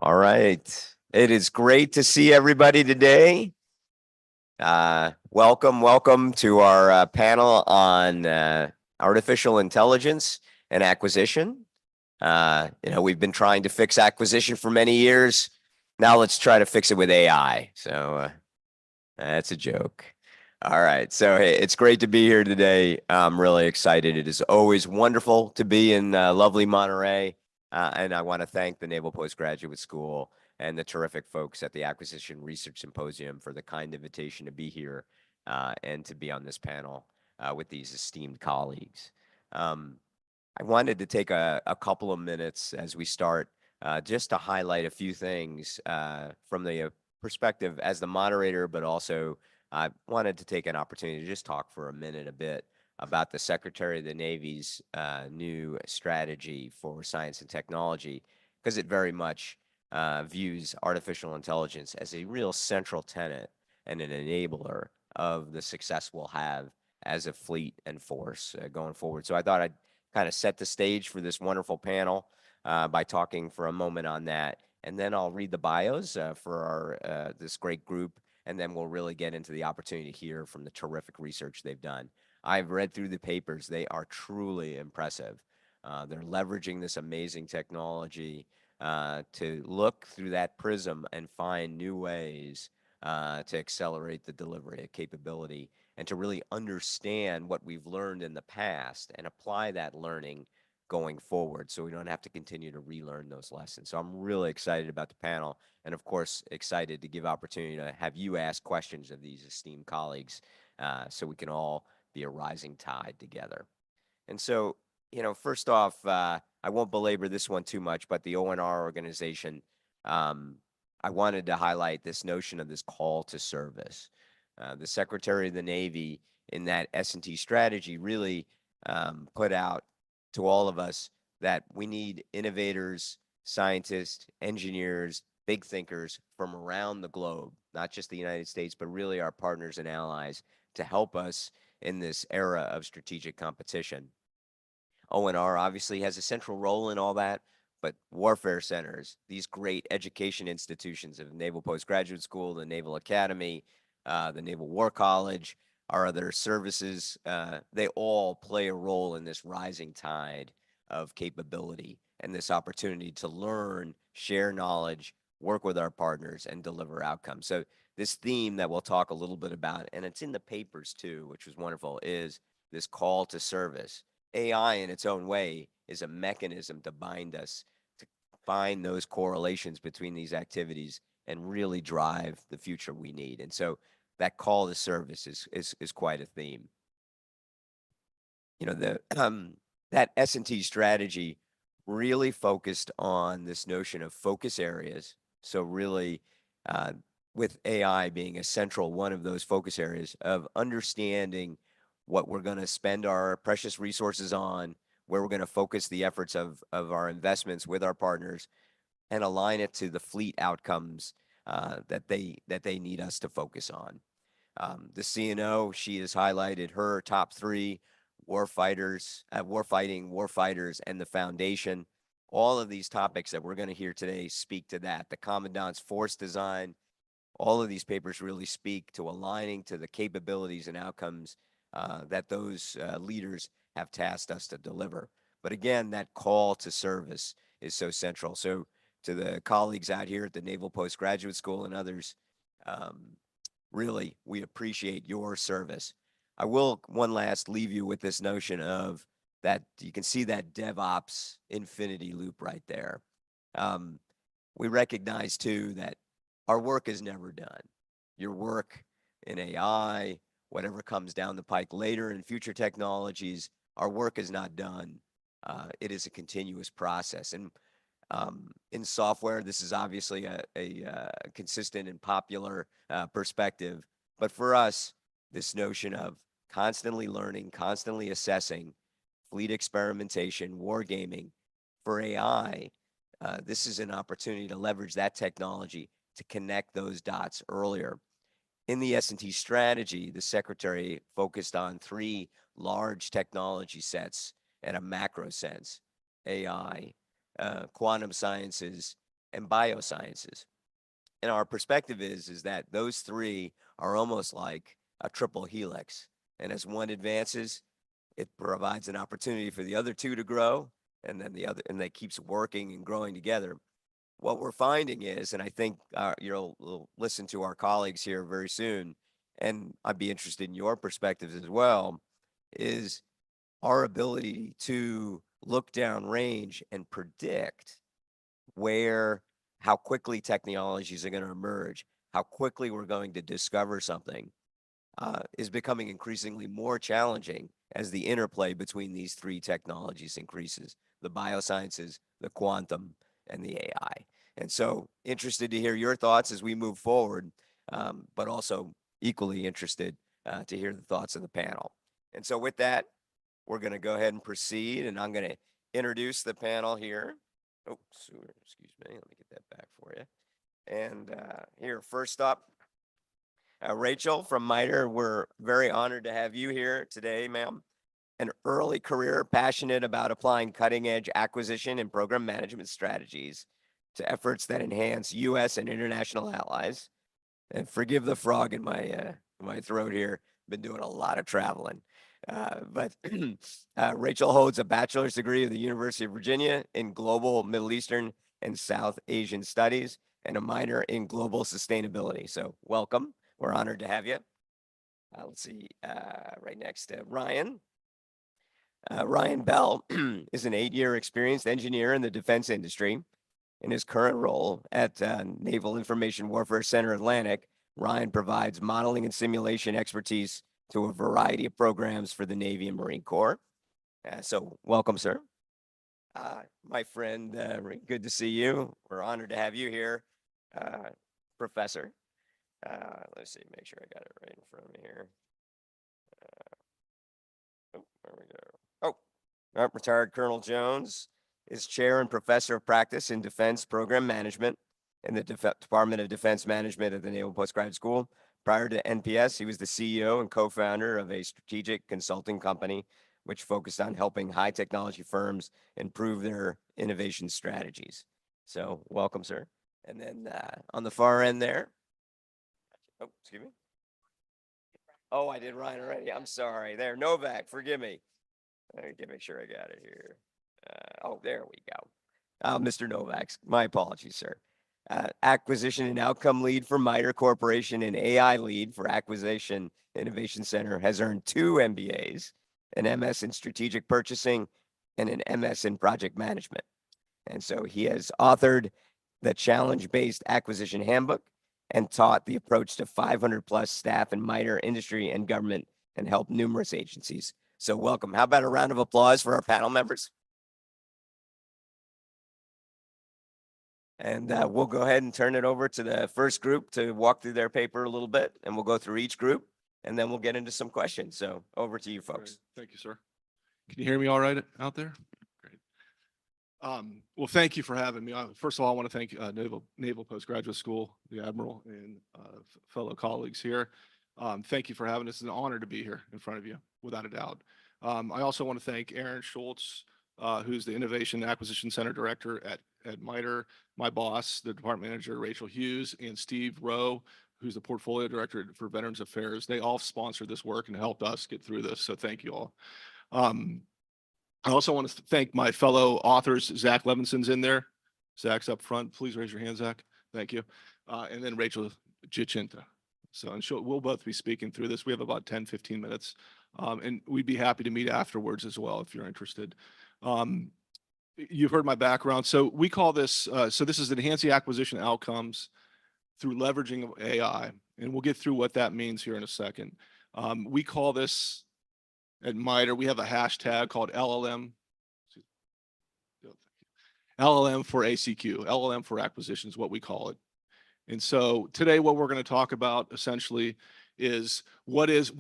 All right. It is great to see everybody today. Welcome to our panel on artificial intelligence and acquisition. We've been trying to fix acquisition for many years. Now let's try to fix it with AI. So that's a joke. All right. So hey, it's great to be here today. I'm really excited. It is always wonderful to be in lovely Monterey. And I want to thank the Naval Postgraduate School and the terrific folks at the Acquisition Research Symposium for the kind invitation to be here and to be on this panel with these esteemed colleagues. I wanted to take a couple of minutes as we start just to highlight a few things from the perspective as the moderator, but also I wanted to take an opportunity to just talk for a bit about the Secretary of the Navy's new strategy for science and technology, because it very much views artificial intelligence as a real central tenet and an enabler of the success we'll have as a fleet and force going forward. So I thought I'd kind of set the stage for this wonderful panel by talking for a moment on that. And then I'll read the bios for our this great group, and then we'll really get into the opportunity to hear from the terrific research they've done. I've read through the papers. They are truly impressive. They're leveraging this amazing technology to look through that prism and find new ways to accelerate the delivery of capability and to really understand what we've learned in the past and apply that learning going forward so we don't have to continue to relearn those lessons. So I'm really excited about the panel and, of course, excited to give opportunity to have you ask questions of these esteemed colleagues so we can all be a rising tide together. And so, first off, I won't belabor this one too much, but the ONR organization, I wanted to highlight this notion of this call to service. The Secretary of the Navy in that S&T strategy really put out to all of us that we need innovators, scientists, engineers, big thinkers from around the globe, not just the United States, but really our partners and allies to help us in this era of strategic competition. ONR obviously has a central role in all that, but warfare centers, these great education institutions of Naval Postgraduate School, the Naval Academy, the Naval War College, our other services, they all play a role in this rising tide of capability and this opportunity to learn, share knowledge, work with our partners, and deliver outcomes. So this theme that we'll talk a little bit about, and it's in the papers too, which was wonderful, is this call to service. AI in its own way is a mechanism to bind us, to find those correlations between these activities and really drive the future we need. And so that call to service is quite a theme. That S&T strategy really focused on this notion of focus areas. So really, with AI being a central one of those focus areas of understanding what we're going to spend our precious resources on, where we're going to focus the efforts of our investments with our partners, and align it to the fleet outcomes that they need us to focus on. The CNO, she has highlighted her top three: warfighters, warfighters, and the foundation. All of these topics that we're going to hear today speak to that. The Commandant's Force Design, all of these papers really speak to aligning to the capabilities and outcomes that those leaders have tasked us to deliver. But again, that call to service is so central. So to the colleagues out here at the Naval Postgraduate School and others, really, we appreciate your service. I will one last leave you with this notion of that you can see that DevOps infinity loop right there. We recognize too that our work is never done. Your work in AI, whatever comes down the pike later in future technologies, our work is not done. It is a continuous process. And in software, this is obviously a consistent and popular perspective. But for us, this notion of constantly learning, constantly assessing, fleet experimentation, wargaming, for AI, this is an opportunity to leverage that technology to connect those dots earlier. In the S&T strategy, the Secretary focused on three large technology sets at a macro sense: AI, quantum sciences, and biosciences. And our perspective is that those three are almost like a triple helix. And as one advances, it provides an opportunity for the other two to grow, and then the other, and that keeps working and growing together. What we're finding is, and I think you'll listen to our colleagues here very soon, and I'd be interested in your perspectives as well, is our ability to look down range and predict where, how quickly technologies are going to emerge, how quickly we're going to discover something, is becoming increasingly more challenging as the interplay between these three technologies increases: the biosciences, the quantum, and the AI. And so, interested to hear your thoughts as we move forward, but also equally interested to hear the thoughts of the panel. And so, with that, we're going to go ahead and proceed, and I'm going to introduce the panel here. Oh, excuse me. Let me get that back for you. And here, first up, Rachel from MITRE. We're very honored to have you here today, ma'am. An early career passionate about applying cutting edge acquisition and program management strategies to efforts that enhance U.S. and international allies. And forgive the frog in my throat here. Been doing a lot of traveling. But Rachel holds a bachelor's degree of the University of Virginia in Global, Middle Eastern, and South Asian Studies, and a minor in Global Sustainability. So welcome. We're honored to have you. Let's see, right next to Ryan. Ryan Bell is an 8-year experienced engineer in the defense industry. In his current role at Naval Information Warfare Center Atlantic, Ryan provides modeling and simulation expertise to a variety of programs for the Navy and Marine Corps. So welcome, sir. My friend, good to see you. We're honored to have you here, Professor. Let's see, make sure I got it right in front of me here. Oh, there we go. Oh, retired Colonel Jones is chair and professor of practice in defense program management in the Department of Defense Management at the Naval Postgraduate School. Prior to NPS, he was the CEO and co-founder of a strategic consulting company, which focused on helping high technology firms improve their innovation strategies. So welcome, sir. And then on the far end there, oh, excuse me. Oh, I did Ryan already. I'm sorry. There, Novak, forgive me. Let me make sure I got it here. Oh, there we go. Mr. Novak, my apologies, sir. Acquisition and outcome lead for MITRE Corporation and AI lead for Acquisition Innovation Center, has earned 2 MBAs, an MS in strategic purchasing and an MS in project management. And so he has authored the challenge-based acquisition handbook and taught the approach to 500 plus staff in MITRE industry and government, and helped numerous agencies. So welcome. How about a round of applause for our panel members? And we'll go ahead and turn it over to the first group to walk through their paper a little bit, and we'll go through each group, and then we'll get into some questions. So over to you, folks. Great. Thank you, sir. Can you hear me all right out there? Great. Well, thank you for having me. First of all, I want to thank Naval Postgraduate School, the Admiral, and fellow colleagues here. Thank you for having us. It's an honor to be here in front of you, without a doubt. I also want to thank Aaron Schultz, who's the Innovation Acquisition Center Director at MITRE, my boss, the Department Manager, Rachel Hughes, and Steve Rowe, who's the Portfolio Director for Veterans Affairs. They all sponsored this work and helped us get through this, so thank you all. I also want to thank my fellow authors. Zach Levinson's in there. Zach's up front. Please raise your hand, Zach. Thank you. And then Rachel Giacinta. So we'll both be speaking through this. We have about 10, 15 minutes. And we'd be happy to meet afterwards as well if you're interested. You've heard my background. So we call this, so this is enhancing acquisition outcomes through leveraging of AI. And we'll get through what that means here in a second. We call this at MITRE, we have a hashtag called LLM. LLM for ACQ, LLM for acquisition is what we call it. And so today what we're going to talk about essentially is what is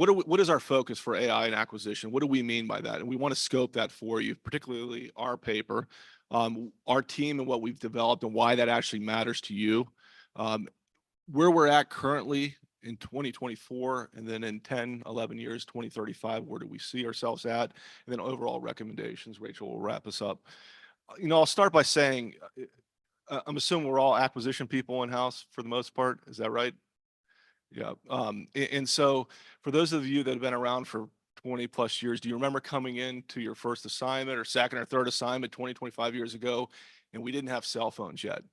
our focus for AI and acquisition? What do we mean by that? And we want to scope that for you, particularly our paper, our team and what we've developed and why that actually matters to you. Where we're at currently in 2024, and then in 10, 11 years, 2035, where do we see ourselves at? And then overall recommendations. Rachel will wrap us up. I'll start by saying I'm assuming we're all acquisition people in-house for the most part. Is that right? Yeah. And so for those of you that have been around for 20 plus years, do you remember coming into your first assignment or second or third assignment 20, 25 years ago, and we didn't have cell phones yet?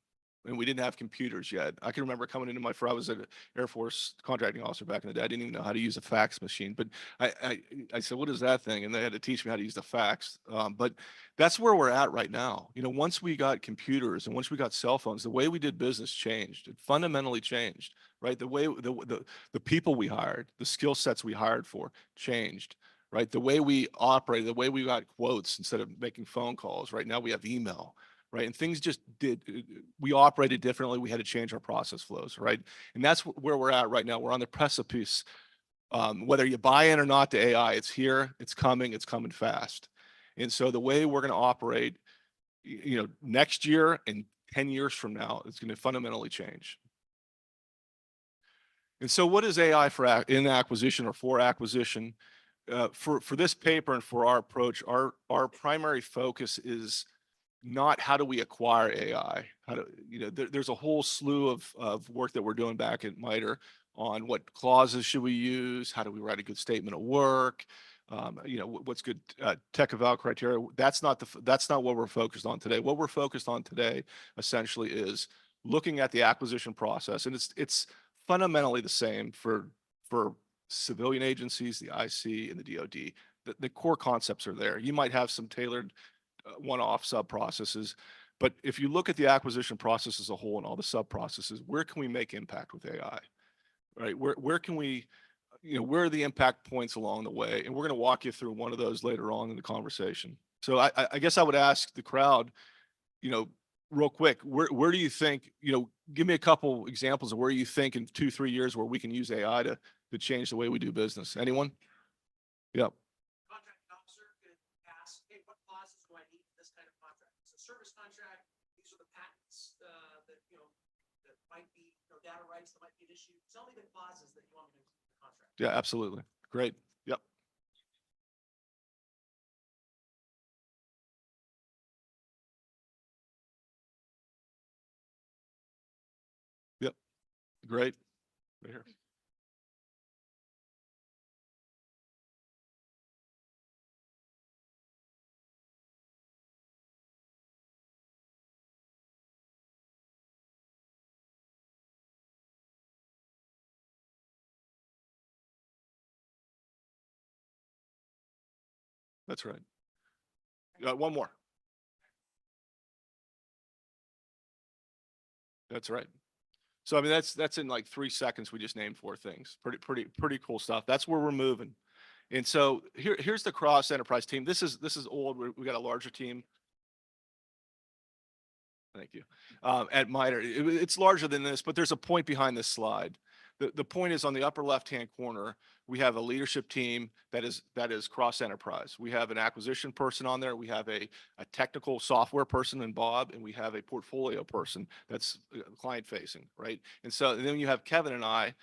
And we didn't have computers yet. I can remember coming into I was an Air Force contracting officer back in the day. I didn't even know how to use a fax machine, but I said, what is that thing? And they had to teach me how to use the fax. But that's where we're at right now. You know, once we got computers and once we got cell phones, the way we did business changed. It fundamentally changed, right? The way the people we hired, the skill sets we hired for changed, right? The way we operated, the way we got quotes instead of making phone calls. Right now we have email, right? And things just we operated differently. We had to change our process flows, right? And that's where we're at right now. We're on the precipice. Whether you buy in or not to AI, it's here, it's coming fast. And so the way we're going to operate, you know, next year and 10 years from now, it's going to fundamentally change. And so what is AI for in acquisition or for acquisition? For this paper and for our approach, our primary focus is not how do we acquire AI. How do, you know, there's a whole slew of work that we're doing back at MITRE on what clauses should we use, how do we write a good statement of work, you know, what's good tech eval criteria. That's not what we're focused on today. What we're focused on today essentially is looking at the acquisition process, and it's fundamentally the same for civilian agencies, the IC and the DoD. The core concepts are there. You might have some tailored one-off sub processes, but if you look at the acquisition process as a whole and all the sub processes, where can we make impact with AI? Right? Where can we, you know, where are the impact points along the way? And we're going to walk you through one of those later on in the conversation. So I guess I would ask the crowd, you know, real quick, where do you think, you know, give me a couple examples of where you think in 2-3 years where we can use AI to change the way we do business. Anyone? Yep. Contracting officer could ask, hey, what clauses do I need for this kind of contract? It's a service contract. These are the patents that, you know, that might be, you know, data rights that might be an issue. Tell me the clauses that you want me to include in the contract. Yeah, absolutely. Great. Yep. Yep. Great. Right here. That's right. One more. That's right. So I mean, that's in like 3 seconds. We just named 4 things. Pretty cool stuff. That's where we're moving. And so here's the cross enterprise team. This is old. We got a larger team. Thank you. At MITRE, it's larger than this, but there's a point behind this slide. The point is on the upper left-hand corner, we have a leadership team that is cross enterprise. We have an acquisition person on there. We have a technical software person in Bob, and we have a portfolio person that's client facing, right? And so and then you have Kevin and I,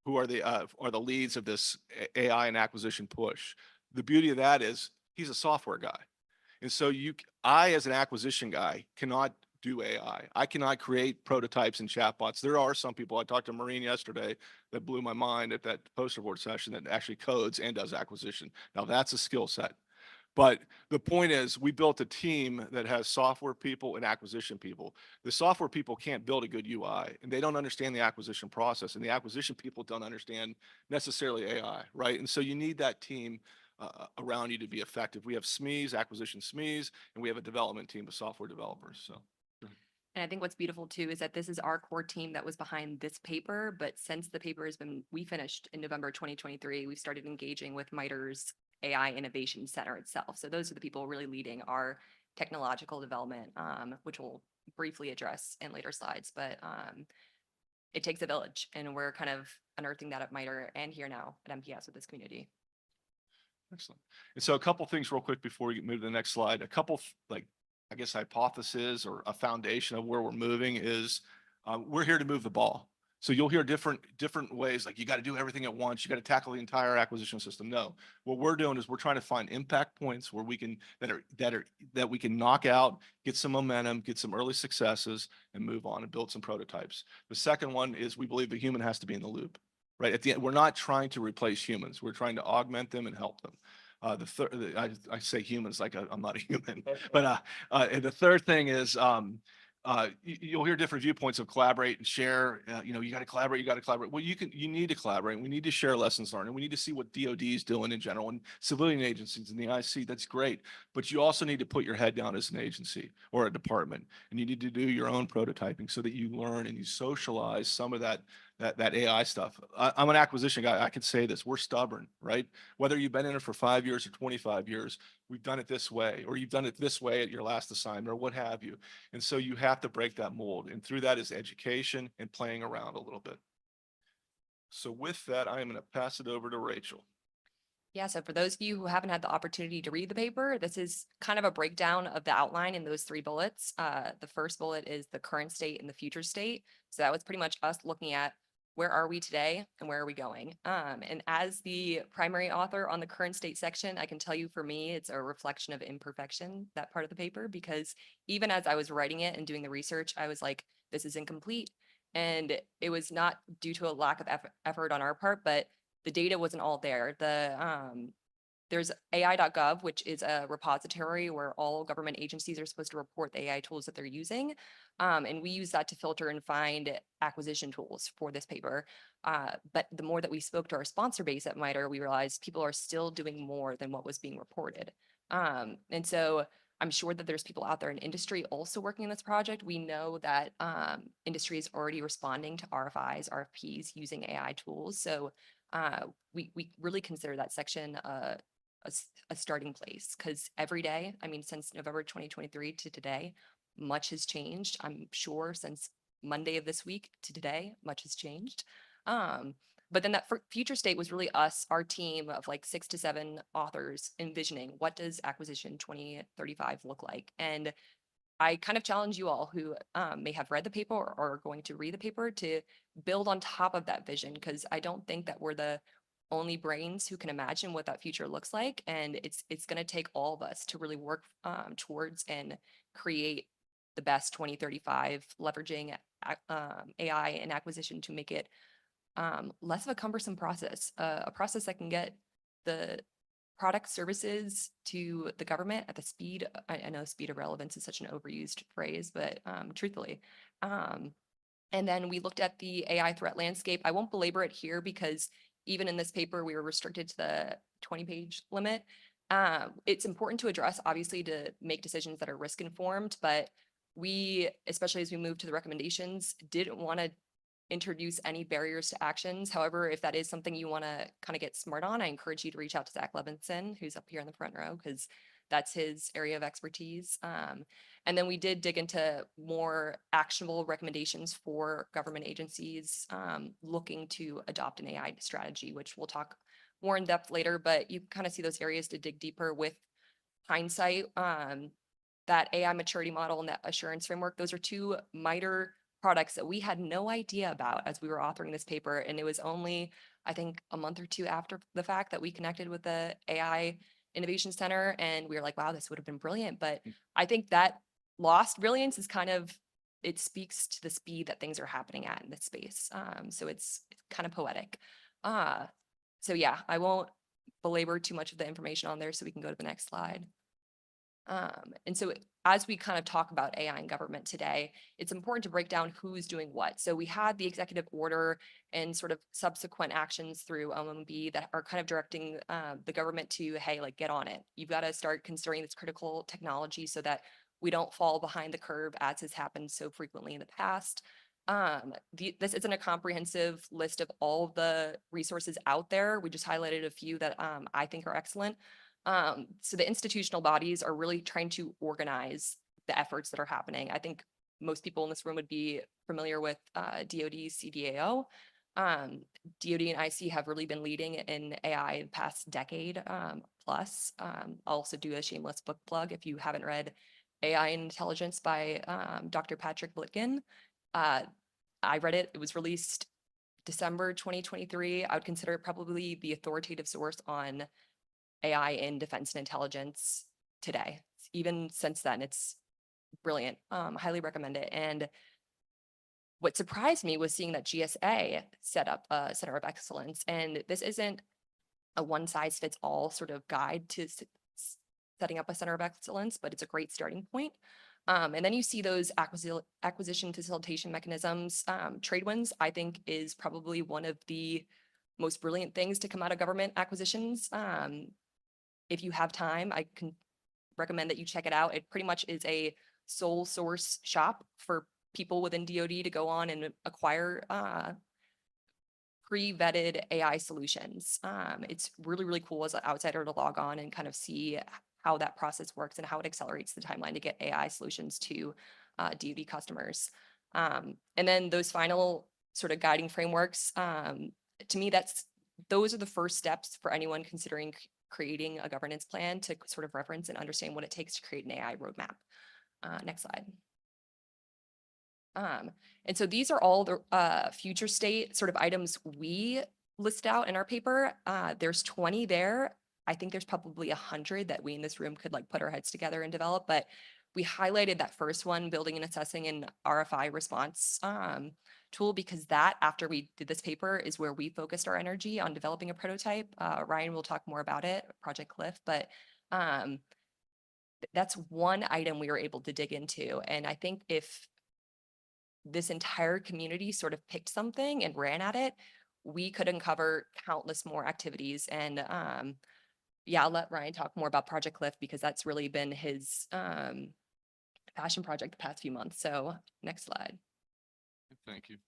who are the leads of this AI and acquisition push. The beauty of that is he's a software guy. And so I, as an acquisition guy, cannot do AI. I cannot create prototypes and chatbots. There are some people, I talked to Maureen yesterday, that blew my mind at that poster board session that actually codes and does acquisition. Now that's a skill set. But the point is, we built a team that has software people and acquisition people. The software people can't build a good UI, and they don't understand the acquisition process, and the acquisition people don't understand necessarily AI, right? And so you need that team around you to be effective. We have SMEs, acquisition SMEs, and we have a development team of software developers. So. And I think what's beautiful too is that this is our core team that was behind this paper, but since the paper we finished in November 2023, we've started engaging with MITRE's AI Innovation Center itself. So those are the people really leading our technological development, which we'll briefly address in later slides. But it takes a village, and we're kind of unearthing that at MITRE and here now at MPS with this community. Excellent. And so a couple things real quick before we move to the next slide. A couple I guess hypothesis or a foundation of where we're moving is we're here to move the ball. So you'll hear different ways, like you got to do everything at once. You got to tackle the entire acquisition system. No, what we're doing is we're trying to find impact points where we can, that we can knock out, get some momentum, get some early successes and move on and build some prototypes. The second one is we believe the human has to be in the loop, right? At the end, we're not trying to replace humans. We're trying to augment them and help them. The third, I say humans like I'm not a human, but and the third thing is you'll hear different viewpoints of collaborate and share. You got to collaborate. You got to collaborate. Well, you need to collaborate. We need to share lessons learned, and we need to see what DoD is doing in general and civilian agencies and the IC. That's great, but you also need to put your head down as an agency or a department, and you need to do your own prototyping so that you learn and you socialize some of that AI stuff. I'm an acquisition guy. I can say this: we're stubborn, right? Whether you've been in it for 5 years or 25 years, we've done it this way, or you've done it this way at your last assignment, or what have you. And so you have to break that mold. And through that is education and playing around a little bit. So with that, I am going to pass it over to Rachel. Yeah, so for those of you who haven't had the opportunity to read the paper, this is kind of a breakdown of the outline in those 3 bullets. The first bullet is the current state and the future state. So that was pretty much us looking at where are we today and where are we going? And as the primary author on the current state section, I can tell you for me, it's a reflection of imperfection, that part of the paper, because even as I was writing it and doing the research, I was like, this is incomplete. And it was not due to a lack of effort on our part, but the data wasn't all there. There's AI.gov, which is a repository where all government agencies are supposed to report the AI tools that they're using. And we use that to filter and find acquisition tools for this paper. But the more that we spoke to our sponsor base at MITRE, we realized people are still doing more than what was being reported. And so I'm sure that there's people out there in industry also working in this project. We know that industry is already responding to RFIs, RFPs using AI tools. So we really consider that section a starting place, because every day, I mean, since November 2023 to today, much has changed. I'm sure since Monday of this week to today, much has changed. But then that future state was really us, our team of like 6 to 7 authors envisioning what does acquisition 2035 look like. And I kind of challenge you all who may have read the paper or are going to read the paper to build on top of that vision, because I don't think that we're the only brains who can imagine what that future looks like. And it's going to take all of us to really work towards and create the best 2035, leveraging AI and acquisition to make it less of a cumbersome process, a process that can get the product services to the government at the speed. I know speed of relevance is such an overused phrase, but truthfully. And then we looked at the AI threat landscape. I won't belabor it here because even in this paper, we were restricted to the 20-page limit. It's important to address, obviously, to make decisions that are risk informed, but we, especially as we move to the recommendations, didn't want to introduce any barriers to actions. However, if that is something you want to kind of get smart on, I encourage you to reach out to Zach Levinson, who's up here in the front row, because that's his area of expertise. And then we did dig into more actionable recommendations for government agencies looking to adopt an AI strategy, which we'll talk more in depth later, but you kind of see those areas to dig deeper with hindsight. That AI maturity model and that assurance framework, those are 2 MITRE products that we had no idea about as we were authoring this paper. And it was only, I think, a month or 2 after the fact that we connected with the AI Innovation Center. And we were like, wow, this would have been brilliant. But I think that lost brilliance is kind of, it speaks to the speed that things are happening at in this space. So it's kind of poetic. So yeah, I won't belabor too much of the information on there, so we can go to the next slide. And so as we kind of talk about AI in government today, it's important to break down who's doing what. So we had the executive order and sort of subsequent actions through OMB that are kind of directing the government to, hey, like, get on it. You've got to start considering this critical technology so that we don't fall behind the curve as has happened so frequently in the past. This isn't a comprehensive list of all the resources out there. We just highlighted a few that I think are excellent. So the institutional bodies are really trying to organize the efforts that are happening. I think most people in this room would be familiar with DoD CDAO. DoD and IC have really been leading in AI the past decade plus. I'll also do a shameless book plug if you haven't read AI and Intelligence by Dr. Patrick Blitkin. I read it. It was released December 2023. I would consider it probably the authoritative source on AI in defense and intelligence today. Even since then, it's brilliant. Highly recommend it. And what surprised me was seeing that GSA set up a center of excellence. And this isn't a one size fits all sort of guide to setting up a center of excellence, but it's a great starting point. And then you see those acquisition facilitation mechanisms. Tradewinds, I think, is probably one of the most brilliant things to come out of government acquisitions. If you have time, I can recommend that you check it out. It pretty much is a sole source shop for people within DoD to go on and acquire pre-vetted AI solutions. It's really, really cool as an outsider to log on and kind of see how that process works and how it accelerates the timeline to get AI solutions to DoD customers. And then those final sort of guiding frameworks, to me, those are the first steps for anyone considering creating a governance plan to sort of reference and understand what it takes to create an AI roadmap. Next slide. And so these are all the future state sort of items we list out in our paper. There's 20 there. I think there's probably 100 that we in this room could like put our heads together and develop, but we highlighted that first one, building and assessing an RFI response tool, because that, after we did this paper, is where we focused our energy on developing a prototype. Ryan will talk more about it, Project Cliff, but that's one item we were able to dig into. And I think if this entire community sort of picked something and ran at it, we could uncover countless more activities. And yeah, I'll let Ryan talk more about Project Cliff because that's really been his passion project the past few months. So next slide. Thank you.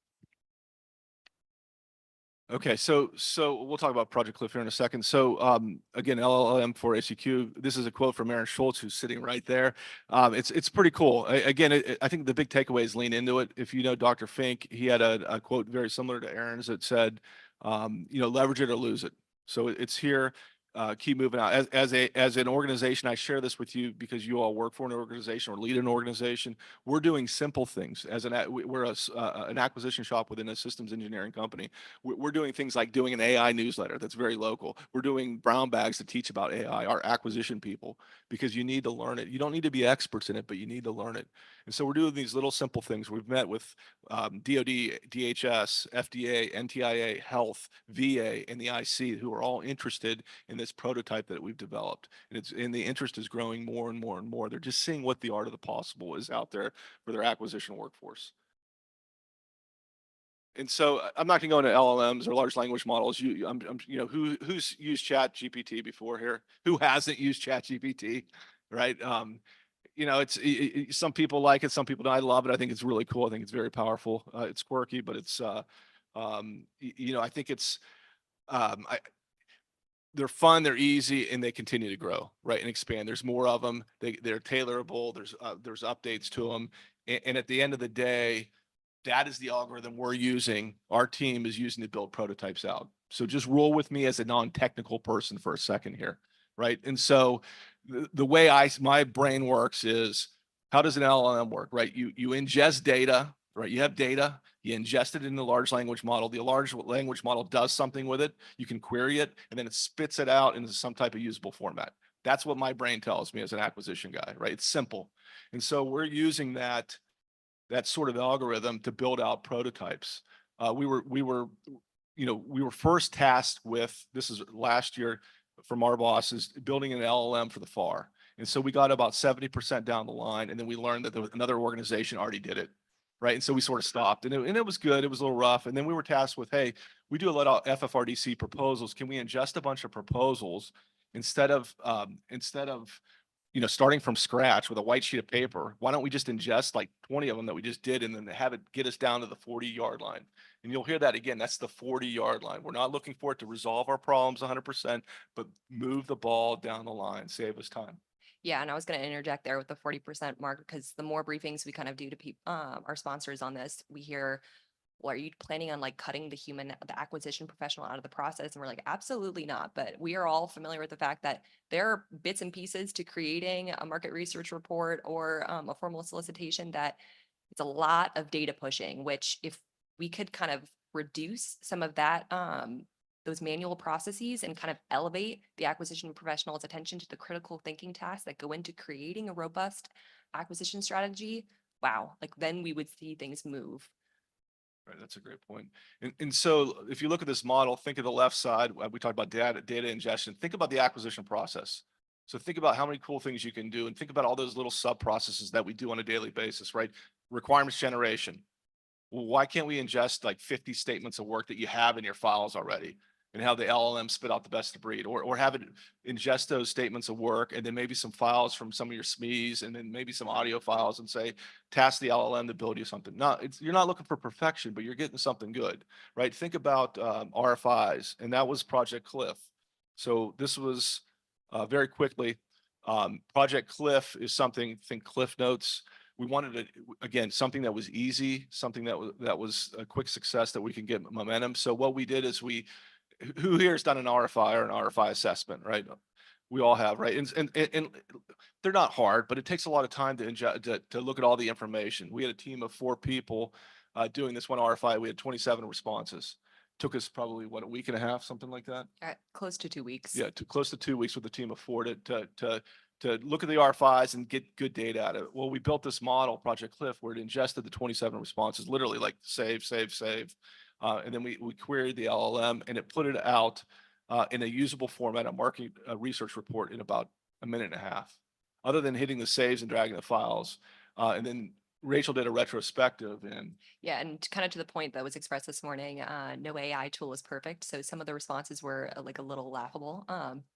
Okay, so we'll talk about Project Cliff here in a second. So again, LLM for ACQ. This is a quote from Aaron Schultz, who's sitting right there. It's pretty cool. Again, I think the big takeaway is lean into it. If you know Dr. Fink, he had a quote very similar to Aaron's that said, leverage it or lose it. So it's here. Keep moving out. As an organization, I share this with you because you all work for an organization or lead an organization. We're doing simple things. We're an acquisition shop within a systems engineering company. We're doing things like doing an AI newsletter that's very local. We're doing brown bags to teach about AI, our acquisition people, because you need to learn it. You don't need to be experts in it, but you need to learn it. And so we're doing these little simple things. We've met with DoD, DHS, FDA, NTIA, Health, VA, and the IC, who are all interested in this prototype that we've developed. And the interest is growing more and more and more. They're just seeing what the art of the possible is out there for their acquisition workforce. And so I'm not going to go into LLMs or large language models. Who's used Chat GPT before here? Who hasn't used Chat GPT, right? Some people like it, some people don't. I love it. I think it's really cool. I think it's very powerful. It's quirky, but it's I think it's they're fun, they're easy, and they continue to grow, right, and expand. There's more of them. They're tailorable. There's updates to them, and at the end of the day, that is the algorithm we're using. Our team is using to build prototypes out. So just roll with me as a non-technical person for a second here, right? And so the way my brain works is, how does an LLM work, right? You ingest data, right? You have data, you ingest it in the large language model. The large language model does something with it. You can query it, and then it spits it out into some type of usable format. That's what my brain tells me as an acquisition guy, right? It's simple. And so we're using that sort of algorithm to build out prototypes. We were first tasked with, this is last year from our bosses, building an LLM for the FAR. And so we got about 70% down the line, and then we learned that another organization already did it, right? And so we sort of stopped, and it was good. It was a little rough. And then we were tasked with, hey, we do a lot of FFRDC proposals. Can we ingest a bunch of proposals instead of starting from scratch with a white sheet of paper? Why don't we just ingest like 20 of them that we just did and then have it get us down to the 40-yard line? And you'll hear that again. That's the 40-yard line. We're not looking for it to resolve our problems 100%, but move the ball down the line, save us time. Yeah, and I was going to interject there with the 40% mark, because the more briefings we kind of do to our sponsors on this, we hear, well, are you planning on like cutting the acquisition professional out of the process? And we're like, absolutely not. But we are all familiar with the fact that there are bits and pieces to creating a market research report or a formal solicitation that it's a lot of data pushing, which if we could kind of reduce some of that, those manual processes and kind of elevate the acquisition professional's attention to the critical thinking tasks that go into creating a robust acquisition strategy. Wow, like then we would see things move. Right, that's a great point. And so if you look at this model, think of the left side, we talked about data ingestion, think about the acquisition process. So think about how many cool things you can do and think about all those little sub processes that we do on a daily basis, right? Requirements generation. Well, why can't we ingest like 50 statements of work that you have in your files already? And have the LLM spit out the best of breed, or have it ingest those statements of work and then maybe some files from some of your SMEs and then maybe some audio files and say, task the LLM to build you something. No, you're not looking for perfection, but you're getting something good, right? Think about RFIs, and that was Project Cliff. So this was very quickly, Project Cliff is something, think Cliff Notes. We wanted to, again, something that was easy, something that was a quick success that we can get momentum. So what we did is who here has done an RFI or an RFI assessment, right? We all have, right? And they're not hard, but it takes a lot of time to look at all the information. We had a team of 4 people doing this one RFI. We had 27 responses. Took us probably, what, a week and a half, something like that? Close to 2 weeks. Yeah, close to 2 weeks with a team of 4 to look at the RFIs and get good data out of it. Well, we built this model, Project Cliff, where it ingested the 27 responses, literally like save. And then we queried the LLM and it put it out in a usable format, a market research report in about a minute and a half, other than hitting the saves and dragging the files. And then Rachel did a retrospective and Yeah, and kind of to the point that was expressed this morning, no AI tool is perfect. So some of the responses were like a little laughable.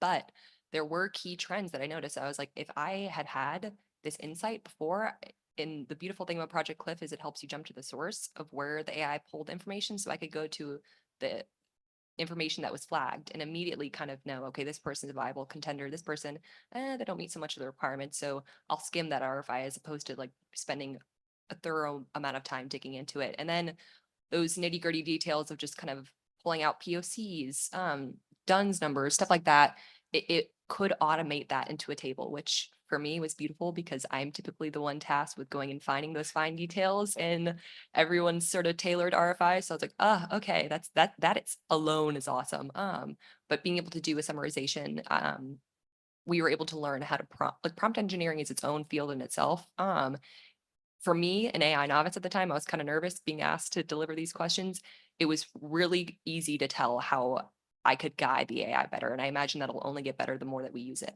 But there were key trends that I noticed. I was like, if I had this insight before, and the beautiful thing about Project Cliff is it helps you jump to the source of where the AI pulled information. So I could go to the information that was flagged and immediately kind of know, okay, this person's a viable contender. This person, they don't meet so much of the requirements. So I'll skim that RFI as opposed to like spending a thorough amount of time digging into it. And then those nitty gritty details of just kind of pulling out POCs, DUNS numbers, stuff like that. It could automate that into a table, which for me was beautiful because I'm typically the one tasked with going and finding those fine details in everyone's sort of tailored RFI. So I was like, okay, that it's alone is awesome. But being able to do a summarization, we were able to learn how to prompt engineering is its own field in itself. For me, an AI novice at the time, I was kind of nervous being asked to deliver these questions. It was really easy to tell how I could guide the AI better. And I imagine that'll only get better the more that we use it.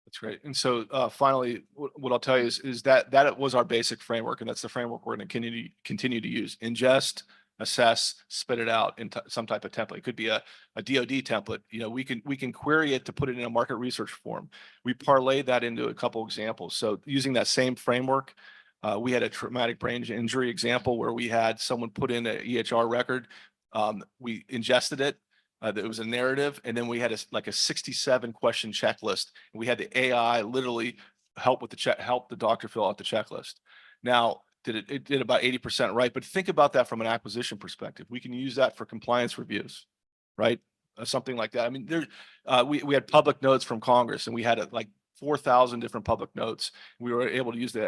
that's great. And so finally, what I'll tell you is that was our basic framework, and that's the framework we're going to continue to use. Ingest, assess, spit it out in some type of template. It could be a DoD template. You know, we can query it to put it in a market research form. We parlayed that into a couple examples. So using that same framework, we had a traumatic brain injury example where we had someone put in an EHR record. We ingested it. It was a narrative, and then we had like a 67 question checklist. And we had the AI literally help the doctor fill out the checklist. Now, it did about 80% right, but think about that from an acquisition perspective. We can use that for compliance reviews, right? Something like that. I mean, we had public notes from Congress, and we had like 4,000 different public notes. We were able to use the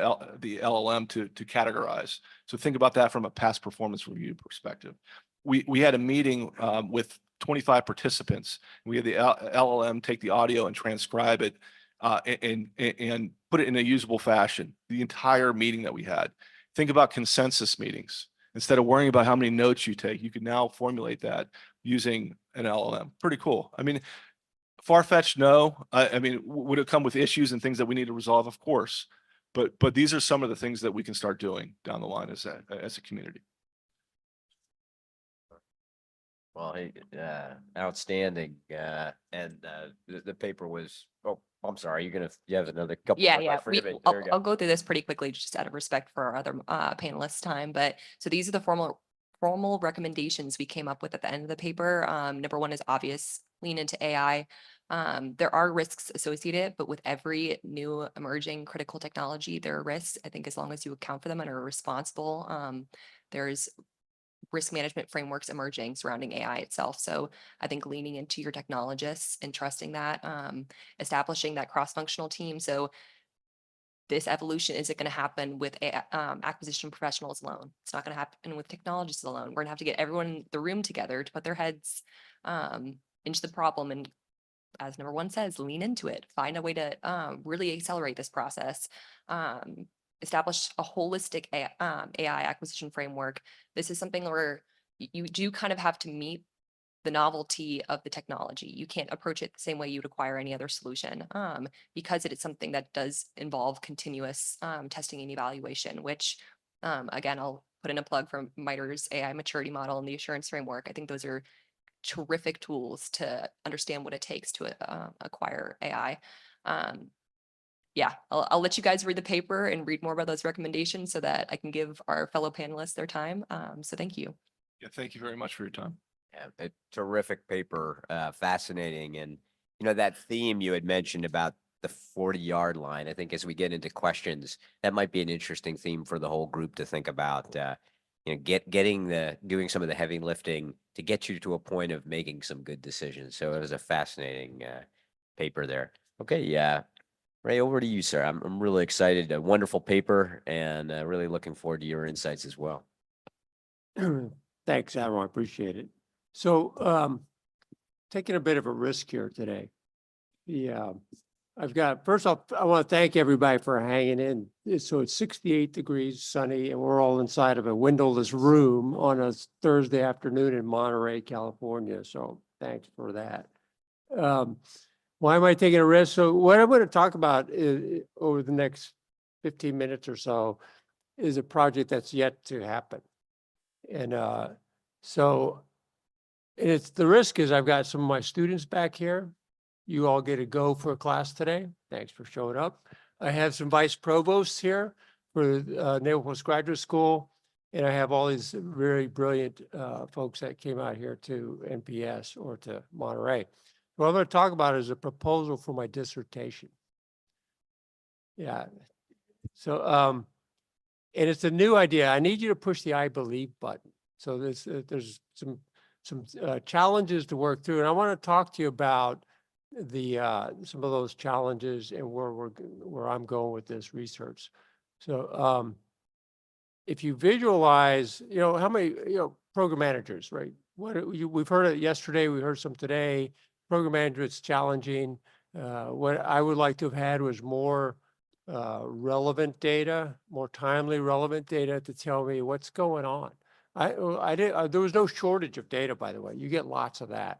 LLM to categorize. So think about that from a past performance review perspective. We had a meeting with 25 participants. We had the LLM take the audio and transcribe it and put it in a usable fashion, the entire meeting that we had. Think about consensus meetings. Instead of worrying about how many notes you take, you can now formulate that using an LLM. Pretty cool. I mean, far-fetched, no. I mean, would it come with issues and things that we need to resolve? Of course. But these are some of the things that we can start doing down the line as a community. Well, outstanding. And the paper was, oh, I'm sorry, you have another couple. Yeah, I yeah. forget it. There I'll, we go. I'll go through this pretty quickly, just out of respect for our other panelists' time. But so these are the formal recommendations we came up with at the end of the paper. Number one is obvious, lean into AI. There are risks associated, but with every new emerging critical technology, there are risks. I think as long as you account for them and are responsible, there's risk management frameworks emerging surrounding AI itself. So I think leaning into your technologists and trusting that, establishing that cross-functional team. So this evolution isn't going to happen with acquisition professionals alone. It's not going to happen with technologists alone. We're going to have to get everyone in the room together to put their heads into the problem and, as number one says, lean into it, find a way to really accelerate this process, establish a holistic AI acquisition framework. This is something where you do kind of have to meet the novelty of the technology. You can't approach it the same way you'd acquire any other solution because it is something that does involve continuous testing and evaluation, which again, I'll put in a plug for MITRE's AI maturity model and the assurance framework. I think those are terrific tools to understand what it takes to acquire AI. Yeah, I'll let you guys read the paper and read more about those recommendations so that I can give our fellow panelists their time. So thank you. Yeah, thank you very much for your time. Yeah, a terrific paper, fascinating. And, that theme you had mentioned about the 40-yard line, I think as we get into questions, that might be an interesting theme for the whole group to think about, doing some of the heavy lifting to get you to a point of making some good decisions. So it was a fascinating paper there. Okay, yeah. Ray, over to you, sir. I'm really excited. A wonderful paper and really looking forward to your insights as well. Thanks, Admiral. I appreciate it. So, taking a bit of a risk here today. First off, I want to thank everybody for hanging in. So it's 68 degrees, sunny, and we're all inside of a windowless room on a Thursday afternoon in Monterey, California. So thanks for that. Why am I taking a risk? So what I'm going to talk about over the next 15 minutes or so is a project that's yet to happen. And it's the risk is I've got some of my students back here. You all get to go for a class today. Thanks for showing up. I have some vice provosts here for Naval Postgraduate School. And I have all these very brilliant folks that came out here to NPS or to Monterey. What I'm going to talk about is a proposal for my dissertation. Yeah. So, and it's a new idea. I need you to push the I believe button. So there's some challenges to work through, and I want to talk to you about some of those challenges and where I'm going with this research. So, if you visualize, how many program managers, right? We've heard it yesterday. We heard some today. Program manager, it's challenging. What I would like to have had was more relevant data, more timely relevant data to tell me what's going on. There was no shortage of data, by the way. You get lots of that,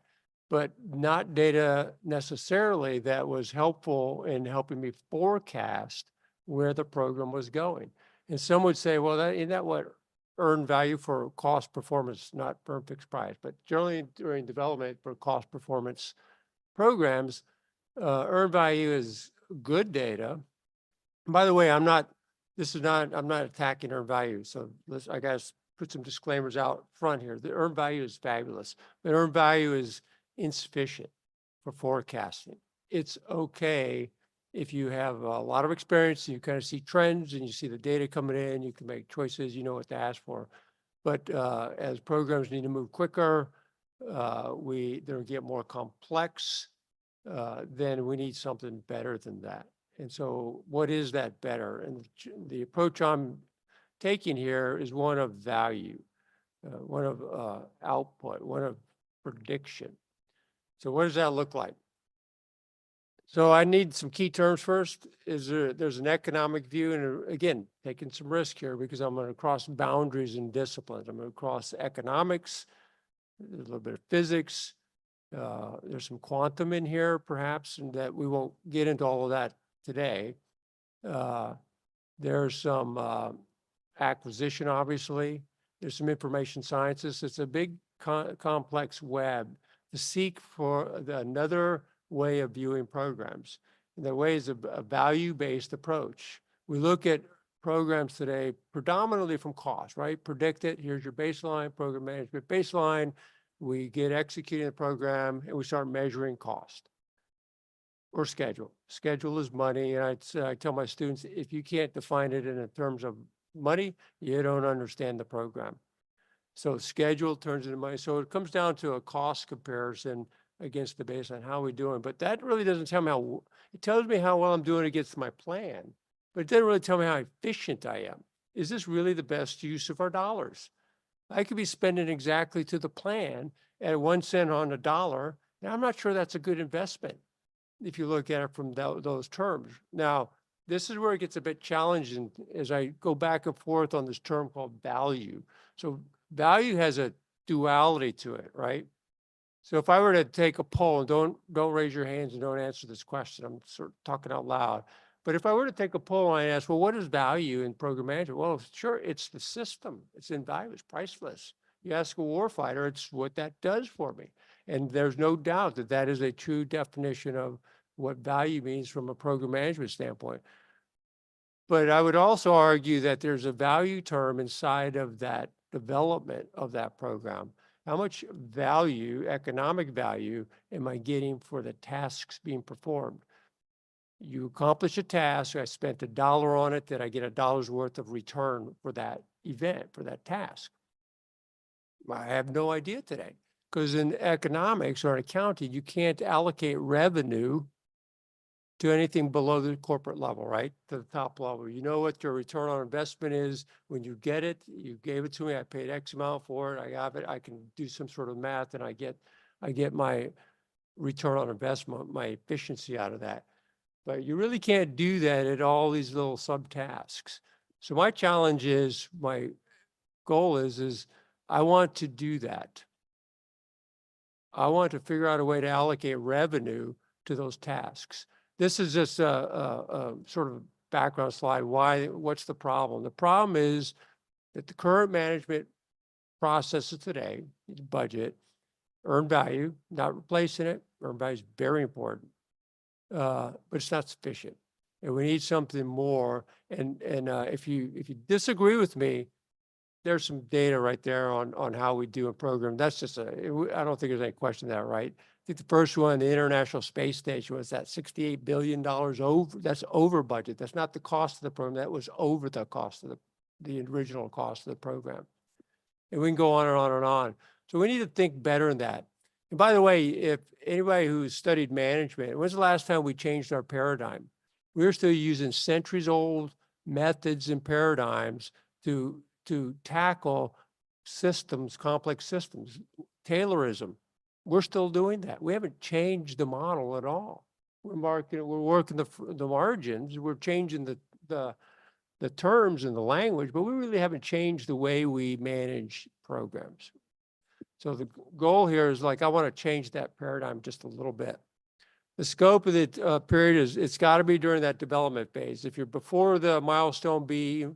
but not data necessarily that was helpful in helping me forecast where the program was going. And some would say, well, isn't that what earned value for cost performance, not firm fixed price, but generally during development for cost performance programs, earned value is good data. And by the way, I'm not attacking earned value. So I guess put some disclaimers out front here. The earned value is fabulous, but earned value is insufficient for forecasting. It's okay if you have a lot of experience, and you kind of see trends and you see the data coming in, you can make choices, you know what to ask for. But as programs need to move quicker, they'll get more complex, then we need something better than that. And so what is that better? And the approach I'm taking here is one of value, one of output, one of prediction. So what does that look like? So I need some key terms first. There's an economic view, and again, taking some risk here because I'm going to cross boundaries and disciplines. I'm going to cross economics, a little bit of physics. There's some quantum in here, perhaps, and that we won't get into all of that today. There's some acquisition, obviously. There's some information sciences. It's a big complex web to seek for another way of viewing programs. And the way is a value-based approach. We look at programs today predominantly from cost, right? Predict it. Here's your baseline, program management baseline. We get executing the program and we start measuring cost or schedule. Schedule is money. And I tell my students, if you can't define it in terms of money, you don't understand the program. So schedule turns into money. So it comes down to a cost comparison against the baseline. How are we doing? But that really doesn't tell me it tells me how well I'm doing against my plan. but it doesn't really tell me how efficient I am. Is this really the best use of our dollars? I could be spending exactly to the plan at 1 cent on a dollar, and I'm not sure that's a good investment if you look at it from those terms. Now, this is where it gets a bit challenging as I go back and forth on this term called value. So value has a duality to it, right? So if I were to take a poll, and don't raise your hands and don't answer this question, I'm sort of talking out loud. But if I were to take a poll and ask, well, what is value in program management? Well, sure, it's the system. It's invaluable, it's priceless. You ask a warfighter, it's what that does for me. And there's no doubt that that is a true definition of what value means from a program management standpoint. But I would also argue that there's a value term inside of that development of that program. How much value, economic value, am I getting for the tasks being performed? You accomplish a task, I spent $1 on it, did I get $1 worth of return for that event, for that task? I have no idea today, because in economics or in accounting, you can't allocate revenue to anything below the corporate level, right? To the top level. You know what your return on investment is when you get it. You gave it to me, I paid X amount for it, I have it, I can do some sort of math and I get my return on investment, my efficiency out of that. But you really can't do that at all these little subtasks. So my challenge is, my goal is I want to do that. I want to figure out a way to allocate revenue to those tasks. This is just a sort of background slide. What's the problem? The problem is that the current management processes today, budget, earned value, not replacing it. Earned value is very important, but it's not sufficient. And we need something more. And if you disagree with me, there's some data right there on how we do a program. That's just I don't think there's any question of that, right? I think the first one, the International Space Station, was that $68 billion over. That's over budget. That's not the cost of the program. That was over the cost of the original cost of the program. And we can go on and on and on. So we need to think better than that. And by the way, if anybody who's studied management, when's the last time we changed our paradigm? We're still using centuries-old methods and paradigms to tackle systems, complex systems. Taylorism, we're still doing that. We haven't changed the model at all. We're working the margins. We're changing the terms and the language, but we really haven't changed the way we manage programs. So the goal here is, like, I want to change that paradigm just a little bit. The scope of the period is, it's got to be during that development phase. If you're before the milestone B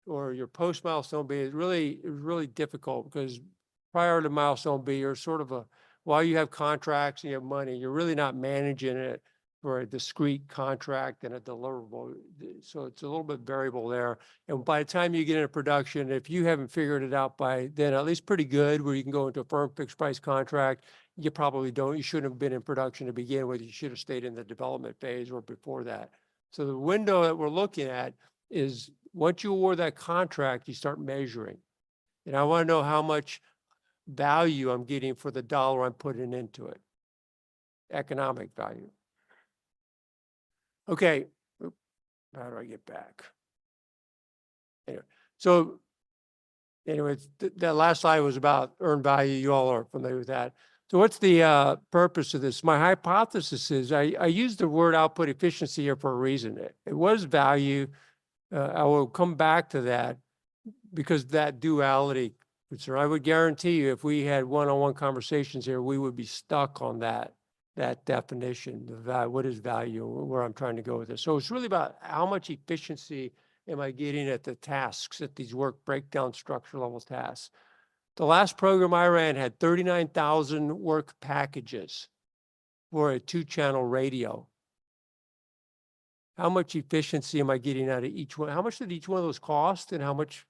or your post milestone B, it's really difficult, because prior to milestone B, you're sort of while you have contracts and you have money, you're really not managing it for a discrete contract and a deliverable. So it's a little bit variable there. And by the time you get into production, if you haven't figured it out by then, at least pretty good, where you can go into a firm fixed price contract, you probably don't. You shouldn't have been in production to begin with. You should have stayed in the development phase or before that. So the window that we're looking at is, once you award that contract, you start measuring. And I want to know how much value I'm getting for the dollar I'm putting into it. Economic value. Okay, how do I get back? Anyway, that last slide was about earned value. You all are familiar with that. So what's the purpose of this? My hypothesis is, I use the word output efficiency here for a reason. It was value. I will come back to that, because that duality concern. I would guarantee you, if we had one-on-one conversations here, we would be stuck on that definition, the value, what is value, where I'm trying to go with this. So it's really about how much efficiency am I getting at the tasks, at these work breakdown structure level tasks. The last program I ran had 39,000 work packages for a 2-channel radio. How much efficiency am I getting out of each one? How much did each one of those cost, and how much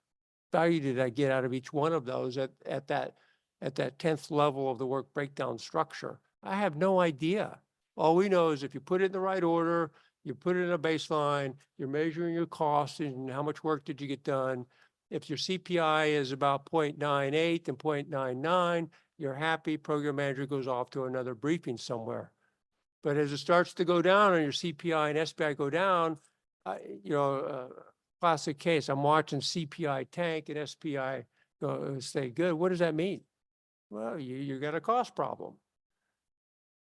value did I get out of each one of those at that 10th level of the work breakdown structure? I have no idea. All we know is, if you put it in the right order, you put it in a baseline, you're measuring your costs and how much work did you get done. If your CPI is about 0.98 and 0.99, you're happy. Program manager goes off to another briefing somewhere. But as it starts to go down and your CPI and SPI go down, classic case, I'm watching CPI tank and SPI stay good. What does that mean? Well, you got a cost problem.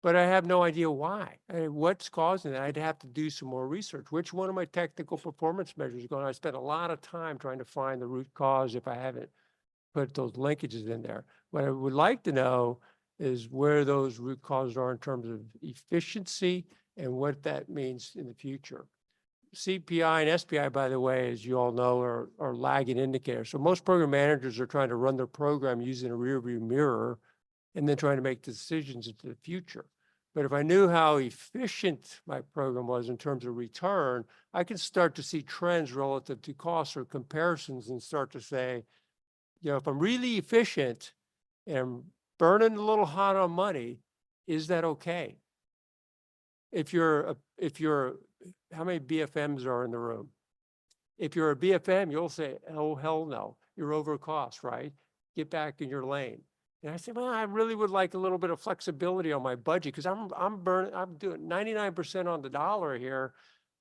But I have no idea why. What's causing that? I'd have to do some more research. Which one of my technical performance measures is going? I spent a lot of time trying to find the root cause if I haven't put those linkages in there. What I would like to know is where those root causes are in terms of efficiency and what that means in the future. CPI and SPI, by the way, as you all know, are lagging indicators. So most program managers are trying to run their program using a rear view mirror and then trying to make decisions into the future. But if I knew how efficient my program was in terms of return, I can start to see trends relative to costs or comparisons and start to say, if I'm really efficient and I'm burning a little hot on money, is that okay? If you're, how many BFMs are in the room? If you're a BFM, you'll say, oh, hell no, you're over cost, right? Get back in your lane. And I said, well, I really would like a little bit of flexibility on my budget because I'm doing 99% on the dollar here.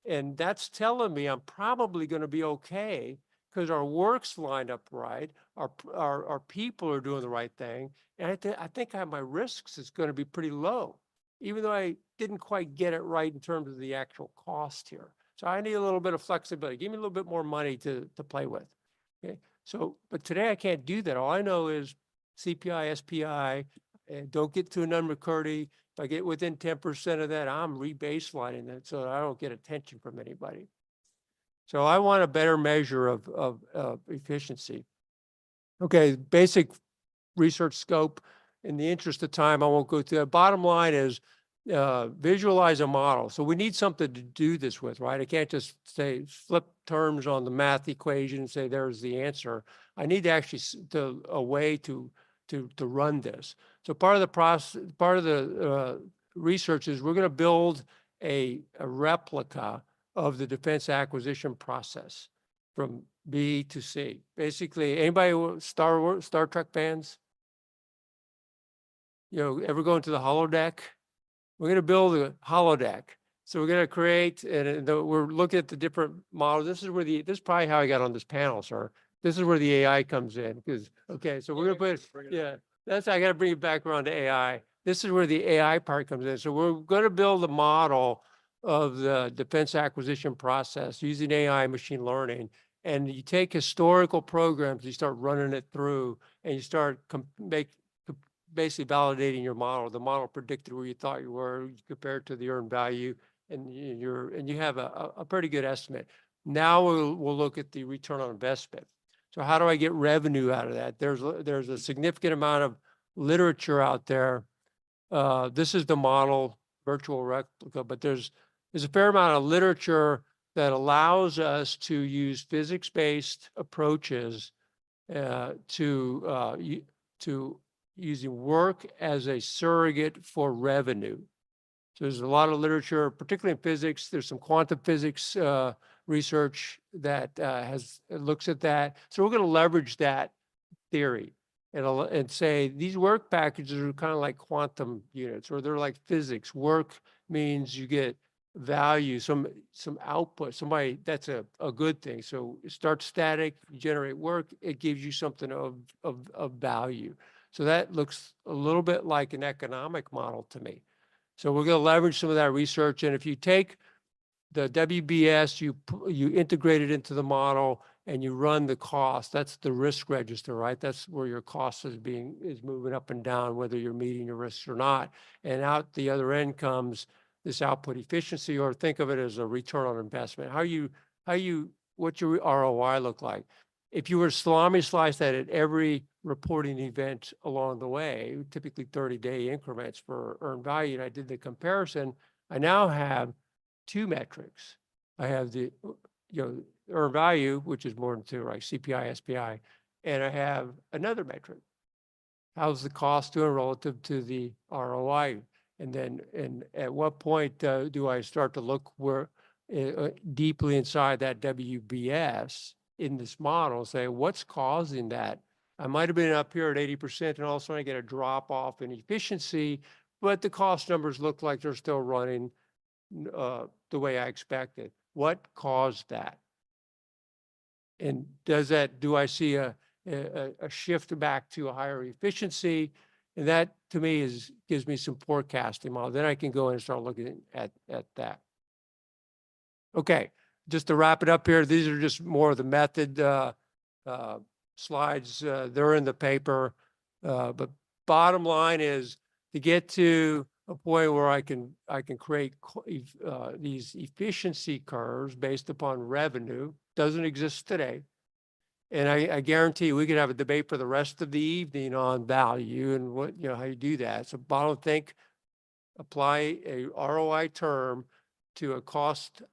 And that's telling me I'm probably going to be okay because our work's lined up right. Our people are doing the right thing. And I think my risks is going to be pretty low, even though I didn't quite get it right in terms of the actual cost here. So I need a little bit of flexibility. Give me a little bit more money to play with. Okay. So, but today I can't do that. All I know is CPI, SPI, and don't get to a number, McCurdy. If I get within 10% of that, I'm rebaselining it so that I don't get attention from anybody. So I want a better measure of efficiency. Okay, basic research scope. In the interest of time, I won't go through that. Bottom line is visualize a model. So we need something to do this with, right? I can't just say flip terms on the math equation and say there's the answer. I need to actually a way to run this. So part of the process, part of the research is we're going to build a replica of the defense acquisition process from B to C. Basically, anybody Star Trek fans? Ever go into the holodeck? We're going to build a holodeck. So we're going to create, and we're looking at the different models. This is probably how I got on this panel, sir. This is where the AI comes in. Okay, so we're going to put, I got to bring it back around to AI. This is where the AI part comes in. So we're going to build a model of the defense acquisition process using AI machine learning. And you take historical programs, you start running it through, and you start basically validating your model. The model predicted where you thought you were compared to the earned value, and you have a pretty good estimate. Now we'll look at the return on investment. So how do I get revenue out of that? There's a significant amount of literature out there. This is the model, virtual replica, but there's a fair amount of literature that allows us to use physics-based approaches to using work as a surrogate for revenue. So there's a lot of literature, particularly in physics. There's some quantum physics research that looks at that. So we're going to leverage that theory and say these work packages are kind of like quantum units, or they're like physics. Work means you get value, some output. That's a good thing. So it starts static, you generate work, it gives you something of value. So that looks a little bit like an economic model to me. So we're going to leverage some of that research. And if you take the WBS, you integrate it into the model and you run the cost, that's the risk register, right? That's where your cost is moving up and down, whether you're meeting your risks or not. And out the other end comes this output efficiency, or think of it as a return on investment. What's your ROI look like? If you were salami slice that at every reporting event along the way, typically 30-day increments for earned value, and I did the comparison, I now have two metrics. I have the earned value, which is more than two, right? CPI, SPI, and I have another metric. How's the cost doing relative to the ROI? And at what point do I start to look deeply inside that WBS in this model, say what's causing that? I might have been up here at 80% and all of a sudden I get a drop off in efficiency, but the cost numbers look like they're still running the way I expected. What caused that? And do I see a shift back to a higher efficiency? And that to me gives me some forecasting model. Then I can go in and start looking at that. Okay, just to wrap it up here, these are just more of the method slides. They're in the paper. But bottom line is to get to a point where I can create these efficiency curves based upon revenue. Doesn't exist today. And I guarantee we could have a debate for the rest of the evening on value and what, how you do that. So bottom think, apply a ROI term to a cost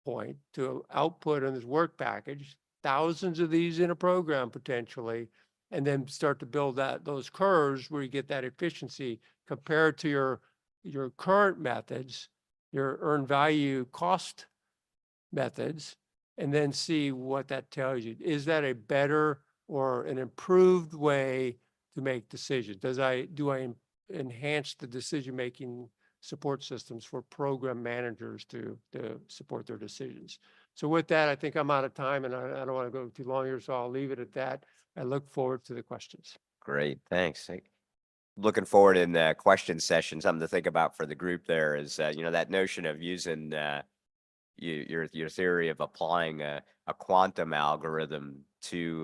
point, to output on this work package, thousands of these in a program potentially, and then start to build those curves where you get that efficiency compared to your current methods, your earned value cost methods, and then see what that tells you. Is that a better or an improved way to make decisions? Do I enhance the decision-making support systems for program managers to support their decisions? So with that, I think I'm out of time and I don't want to go too long here, so I'll leave it at that. I look forward to the questions. Great, thanks. Looking forward in the question session, something to think about for the group there is, that notion of using your theory of applying a quantum algorithm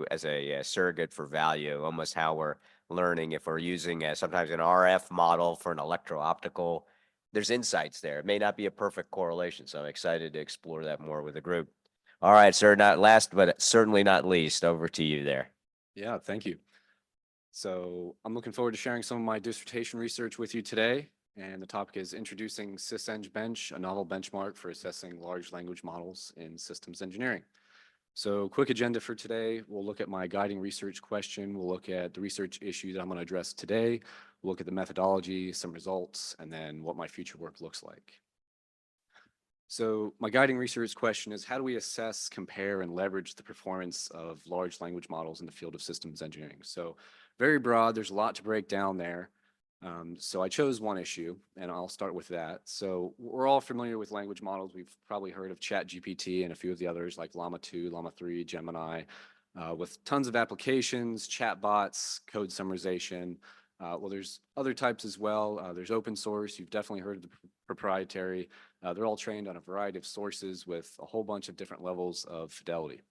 as a surrogate for value, almost how we're learning if we're using sometimes an RF model for an electro-optical. There's insights there. It may not be a perfect correlation, so I'm excited to explore that more with the group. All right, sir, not last, but certainly not least, over to you there. Yeah, thank you. So I'm looking forward to sharing some of my dissertation research with you today. And the topic is introducing SysEngBench, a novel benchmark for assessing large language models in systems engineering. So quick agenda for today. We'll look at my guiding research question. We'll look at the research issue that I'm going to address today. We'll look at the methodology, some results, and then what my future work looks like. So my guiding research question is, how do we assess, compare, and leverage the performance of large language models in the field of systems engineering? So very broad, there's a lot to break down there. So I chose one issue, and I'll start with that. So we're all familiar with language models. We've probably heard of ChatGPT and a few of the others like Llama 2, Llama 3, Gemini, with tons of applications, chatbots, code summarization. Well, there's other types as well. There's open source. You've definitely heard of the proprietary. They're all trained on a variety of sources with a whole bunch of different levels of fidelity.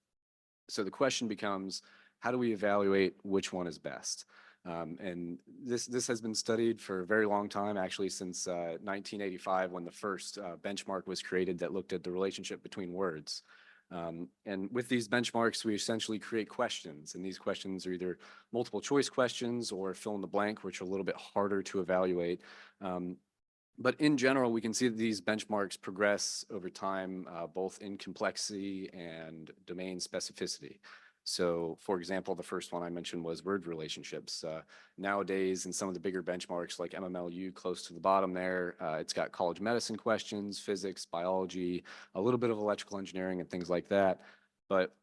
So the question becomes, how do we evaluate which one is best? And this has been studied for a very long time, actually since 1985, when the first benchmark was created that looked at the relationship between words. And with these benchmarks, we essentially create questions, and these questions are either multiple choice questions or fill in the blank, which are a little bit harder to evaluate. But in general, we can see that these benchmarks progress over time, both in complexity and domain specificity. So, for example, the first one I mentioned was word relationships. Nowadays, in some of the bigger benchmarks like MMLU, close to the bottom there, it's got college medicine questions, physics, biology, a little bit of electrical engineering and things like that. But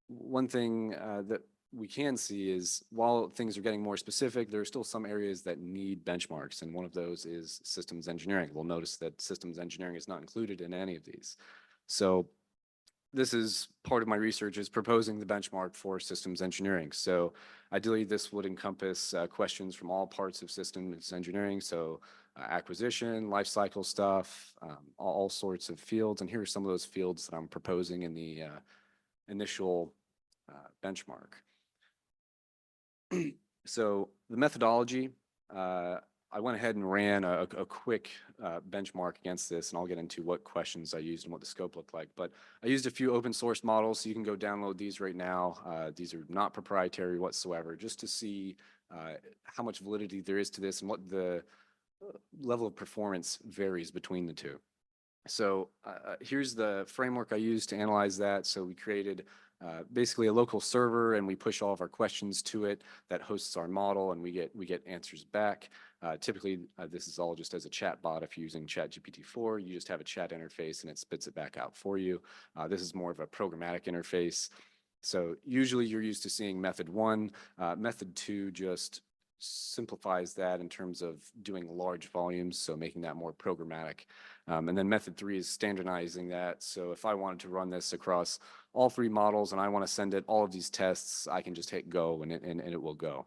one thing that we can see is while things are getting more specific, there are still some areas that need benchmarks, and one of those is systems engineering. We'll notice that systems engineering is not included in any of these. So this is part of my research, is proposing the benchmark for systems engineering. So ideally, this would encompass questions from all parts of systems engineering. So acquisition, lifecycle stuff, all sorts of fields. And here are some of those fields that I'm proposing in the initial benchmark. So the methodology, I went ahead and ran a quick benchmark against this, and I'll get into what questions I used and what the scope looked like. But I used a few open source models, so you can go download these right now. These are not proprietary whatsoever, just to see how much validity there is to this and what the level of performance varies between the two. So here's the framework I used to analyze that. So we created basically a local server, and we push all of our questions to it that hosts our model, and we get answers back. Typically, this is all just as a chat bot. If you're using ChatGPT-4, you just have a chat interface and it spits it back out for you. This is more of a programmatic interface. So usually you're used to seeing method 1. Method 2 just simplifies that in terms of doing large volumes, so making that more programmatic. And then method 3 is standardizing that. So if I wanted to run this across all 3 models and I want to send it all of these tests, I can just hit go and it will go.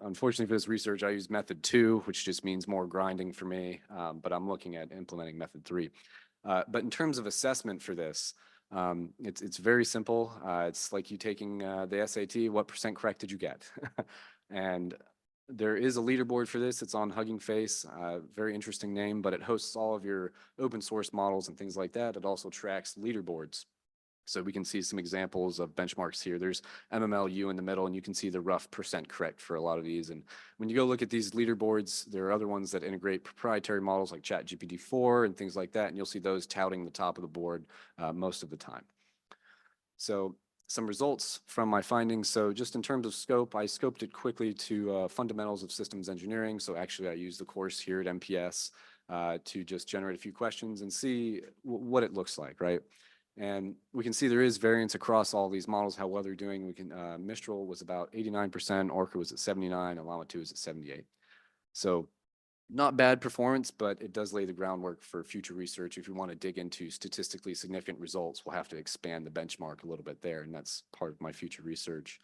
Unfortunately for this research, I use method 2, which just means more grinding for me, but I'm looking at implementing method 3. But in terms of assessment for this, it's very simple. It's like you taking the SAT. What % correct did you get? And there is a leaderboard for this. It's on Hugging Face. Very interesting name, but it hosts all of your open source models and things like that. It also tracks leaderboards. So we can see some examples of benchmarks here. There's MMLU in the middle, and you can see the rough % correct for a lot of these. And when you go look at these leaderboards, there are other ones that integrate proprietary models like ChatGPT-4 and things like that, and you'll see those touting the top of the board most of the time. So some results from my findings. So just in terms of scope, I scoped it quickly to fundamentals of systems engineering. So actually I used the course here at MPS to just generate a few questions and see what it looks like, right? And we can see there is variance across all these models, how well they're doing. We can, Mistral was about 89%, Orca was at 79, Llama 2 is at 78. So not bad performance, but it does lay the groundwork for future research. If you want to dig into statistically significant results, we'll have to expand the benchmark a little bit there, and that's part of my future research.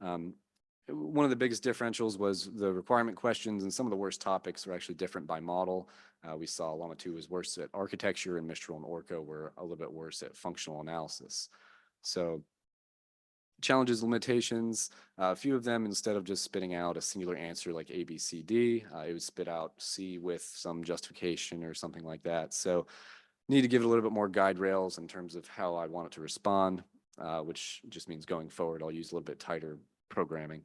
One of the biggest differentials was the requirement questions, and some of the worst topics are actually different by model. We saw Llama 2 was worse at architecture, and Mistral and Orca were a little bit worse at functional analysis. So challenges, limitations, a few of them, instead of just spitting out a singular answer like A, B, C, D, it would spit out C with some justification or something like that. So need to give it a little bit more guide rails in terms of how I want it to respond, which just means going forward, I'll use a little bit tighter programming.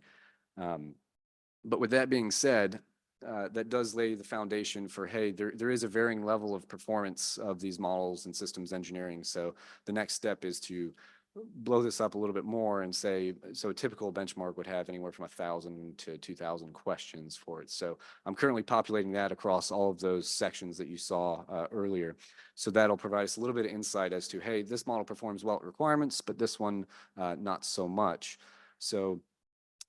But with that being said, that does lay the foundation for, hey, there is a varying level of performance of these models in systems engineering. So the next step is to blow this up a little bit more and say, so a typical benchmark would have anywhere from 1,000 to 2,000 questions for it. So I'm currently populating that across all of those sections that you saw earlier. So that'll provide us a little bit of insight as to, hey, this model performs well at requirements, but this one not so much. So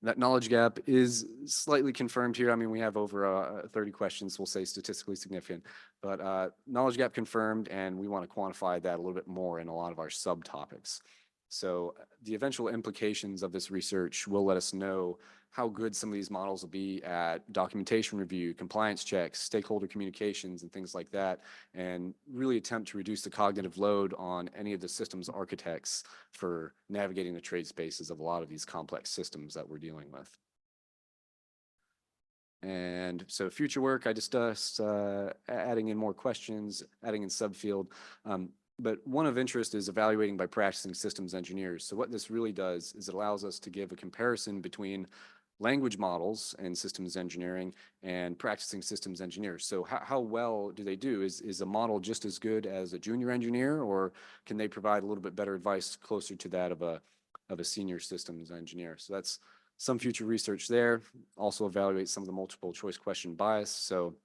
that knowledge gap is slightly confirmed here. I mean, we have over 30 questions, we'll say statistically significant, but knowledge gap confirmed, and we want to quantify that a little bit more in a lot of our subtopics. So the eventual implications of this research will let us know how good some of these models will be at documentation review, compliance checks, stakeholder communications, and things like that, and really attempt to reduce the cognitive load on any of the systems architects for navigating the trade spaces of a lot of these complex systems that we're dealing with. And so future work, I discussed adding in more questions, adding in subfield. But one of interest is evaluating by practicing systems engineers. So what this really does is it allows us to give a comparison between language models and systems engineering and practicing systems engineers. So how well do they do? Is a model just as good as a junior engineer, or can they provide a little bit better advice closer to that of a senior systems engineer? So that's some future research there. Also evaluate some of the multiple choice question bias. So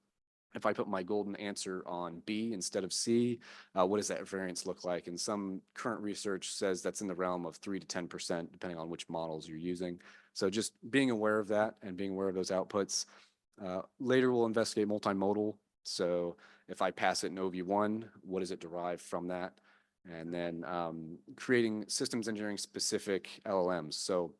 if I put my golden answer on B instead of C, what does that variance look like? And some current research says that's in the realm of 3 to 10%, depending on which models you're using. So just being aware of that and being aware of those outputs. Later, we'll investigate multimodal. So if I pass it in OV1, what does it derive from that? And then creating systems engineering specific LLMs. So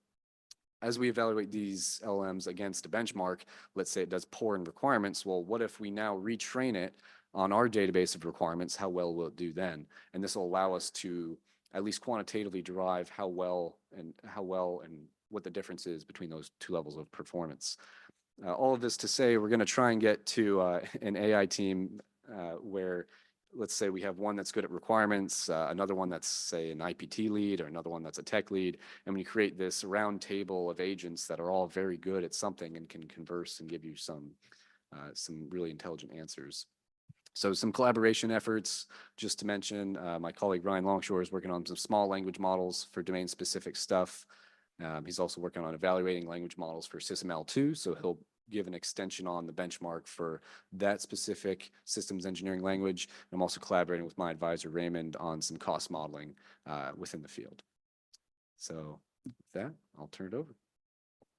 as we evaluate these LLMs against a benchmark, let's say it does poor in requirements. Well, what if we now retrain it on our database of requirements? How well will it do then? And this will allow us to at least quantitatively derive how well and what the difference is between those two levels of performance. All of this to say, we're going to try and get to an AI team where, let's say we have one that's good at requirements, another one that's, say, an IPT lead, or another one that's a tech lead, and we create this round table of agents that are all very good at something and can converse and give you some really intelligent answers. So some collaboration efforts, just to mention, my colleague Ryan Longshore is working on some small language models for domain-specific stuff. He's also working on evaluating language models for SysML2, so he'll give an extension on the benchmark for that specific systems engineering language. I'm also collaborating with my advisor, Raymond, on some cost modeling within the field. So with that, I'll turn it over.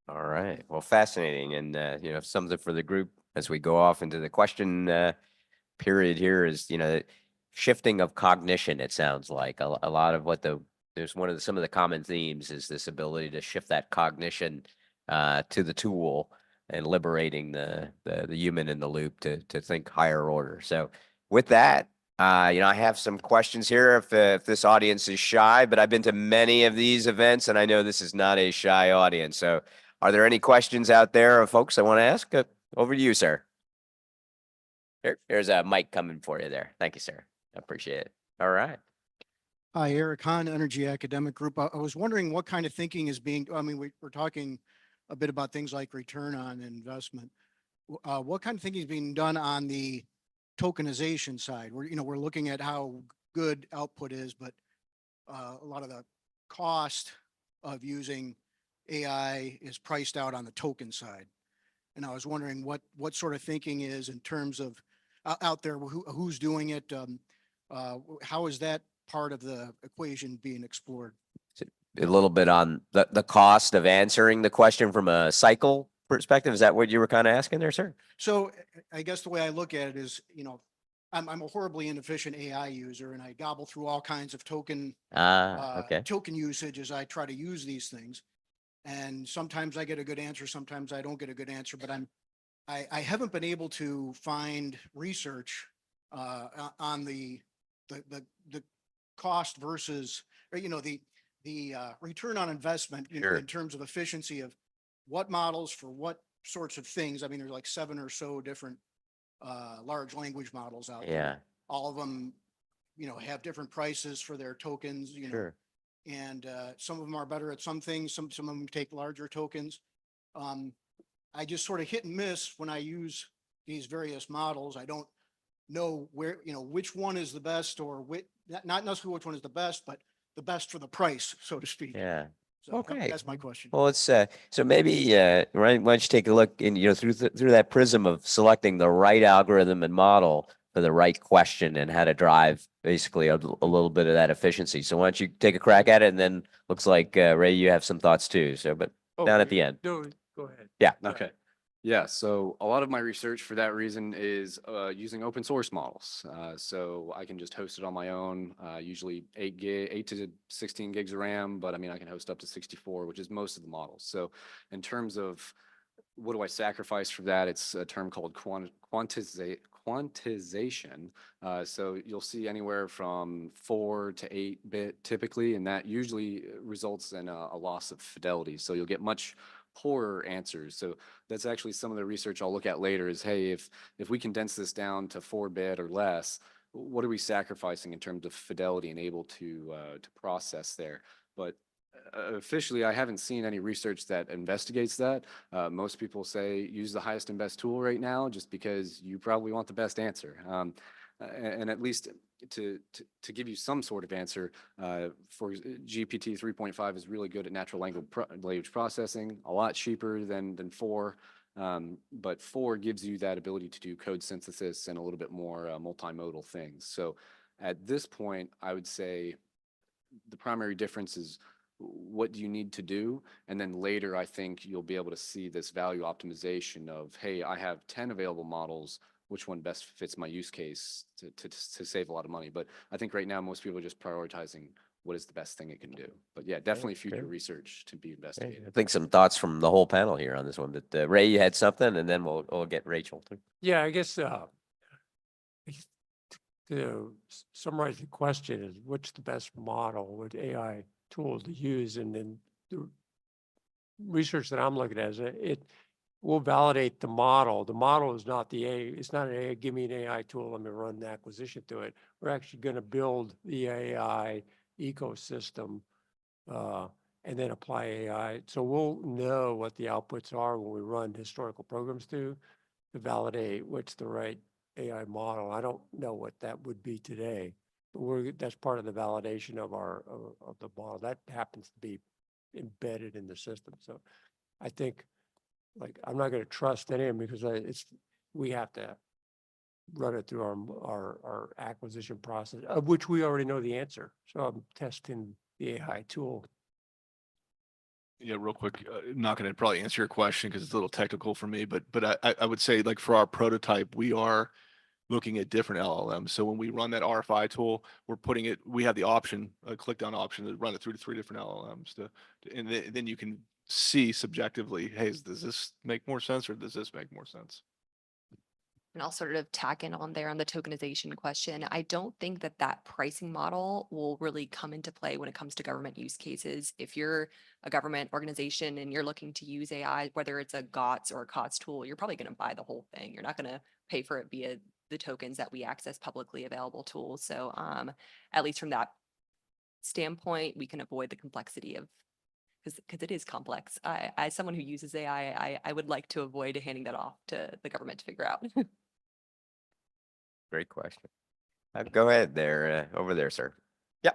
All right. Well, fascinating. And, something for the group as we go off into the question period here is, shifting of cognition, it sounds like a lot of what there's some of the common themes is this ability to shift that cognition to the tool and liberating the human in the loop to think higher order. So with that, I have some questions here if this audience is shy, but I've been to many of these events and I know this is not a shy audience. So are there any questions out there of folks I want to ask? Over to you, sir. Here's a mic coming for you there. Thank you, sir. I appreciate it. All right. Hi, Eric Hahn, Energy Academic Group. I was wondering what kind of thinking is being, we're talking a bit about things like return on investment. What kind of thinking is being done on the tokenization side? We're looking at how good output is, but a lot of the cost of using AI is priced out on the token side. And I was wondering what sort of thinking is in terms of out there, who's doing it? How is that part of the equation being explored? A little bit on the cost of answering the question from a cycle perspective. Is that what you were kind of asking there, sir? So I guess the way I look at it is, I'm a horribly inefficient AI user and I gobble through all kinds of token Okay. token usage as I try to use these things. And sometimes I get a good answer, sometimes I don't get a good answer, but I haven't been able to find research on the cost versus, or, the return on investment, Sure. in terms of efficiency of what models for what sorts of things. I mean, there's like 7 or so different large language models out there. Yeah, All of them, have different prices for their tokens, sure. and some of them are better at some things. Some of them take larger tokens. I just sort of hit and miss when I use these various models. I don't know where, which one is the best or not necessarily which one is the best, but the best for the price, so to speak. Yeah. So Okay. that's my question. Well, it's so maybe Ryan, why don't you take a look in through that prism of selecting the right algorithm and model for the right question and how to drive basically a little bit of that efficiency. So why don't you take a crack at it, and then looks like Ray, you have some thoughts too. So, but down at the end. No, go ahead. Yeah. Okay. Yeah, so a lot of my research for that reason is using open source models. So I can just host it on my own, usually 8 to 16 gigs of RAM, but I mean, I can host up to 64, which is most of the models. So in terms of what do I sacrifice for that, it's a term called quantization. So you'll see anywhere from 4 to 8-bit typically, and that usually results in a loss of fidelity. So you'll get much poorer answers. So that's actually some of the research I'll look at later is, hey, if we condense this down to 4-bit or less, what are we sacrificing in terms of fidelity and able to process there? But officially, I haven't seen any research that investigates that. Most people say use the highest and best tool right now, just because you probably want the best answer. And at least to give you some sort of answer, for GPT 3.5 is really good at natural language processing, a lot cheaper than 4. But 4 gives you that ability to do code synthesis and a little bit more multimodal things. So at this point, I would say the primary difference is what do you need to do? And then later, I think you'll be able to see this value optimization of, hey, I have 10 available models. Which one best fits my use case to save a lot of money? But I think right now, most people are just prioritizing what is the best thing it can do. But yeah, definitely future great. research to be Okay, investigated. I think some thoughts from the whole panel here on this one. But Ray, you had something, and then we'll get Rachel too. Yeah, I guess to summarize the question is what's the best model with AI tools to use? And then the research that I'm looking at is it will validate the model. The model is not it's not an AI, give me an AI tool, let me run the acquisition to it. We're actually going to build the AI ecosystem and then apply AI. So we'll know what the outputs are when we run historical programs to validate what's the right AI model. I don't know what that would be today, but that's part of the validation of of the model. That happens to be embedded in the system. So I think, like, I'm not going to trust any of them because we have to run it through our acquisition process, of which we already know the answer. So I'm testing the AI tool. Yeah, real quick, I'm not going to probably answer your question because it's a little technical for me, but I would say like for our prototype, we are looking at different LLMs. So when we run that RFI tool, we have the option, a click down option to run it through to 3 different LLMs and then you can see subjectively, hey, does this make more sense or does this make more sense? And I'll sort of tack in on there on the tokenization question. I don't think that that pricing model will really come into play when it comes to government use cases. If you're a government organization and you're looking to use AI, whether it's a GOTS or a COTS tool, you're probably going to buy the whole thing. You're not going to pay for it via the tokens that we access publicly available tools. So at least from that standpoint, we can avoid the complexity of because it is complex. As someone who uses AI, I would like to avoid handing that off to the government to figure out. Great question. Go ahead there, over there, sir. Yeah.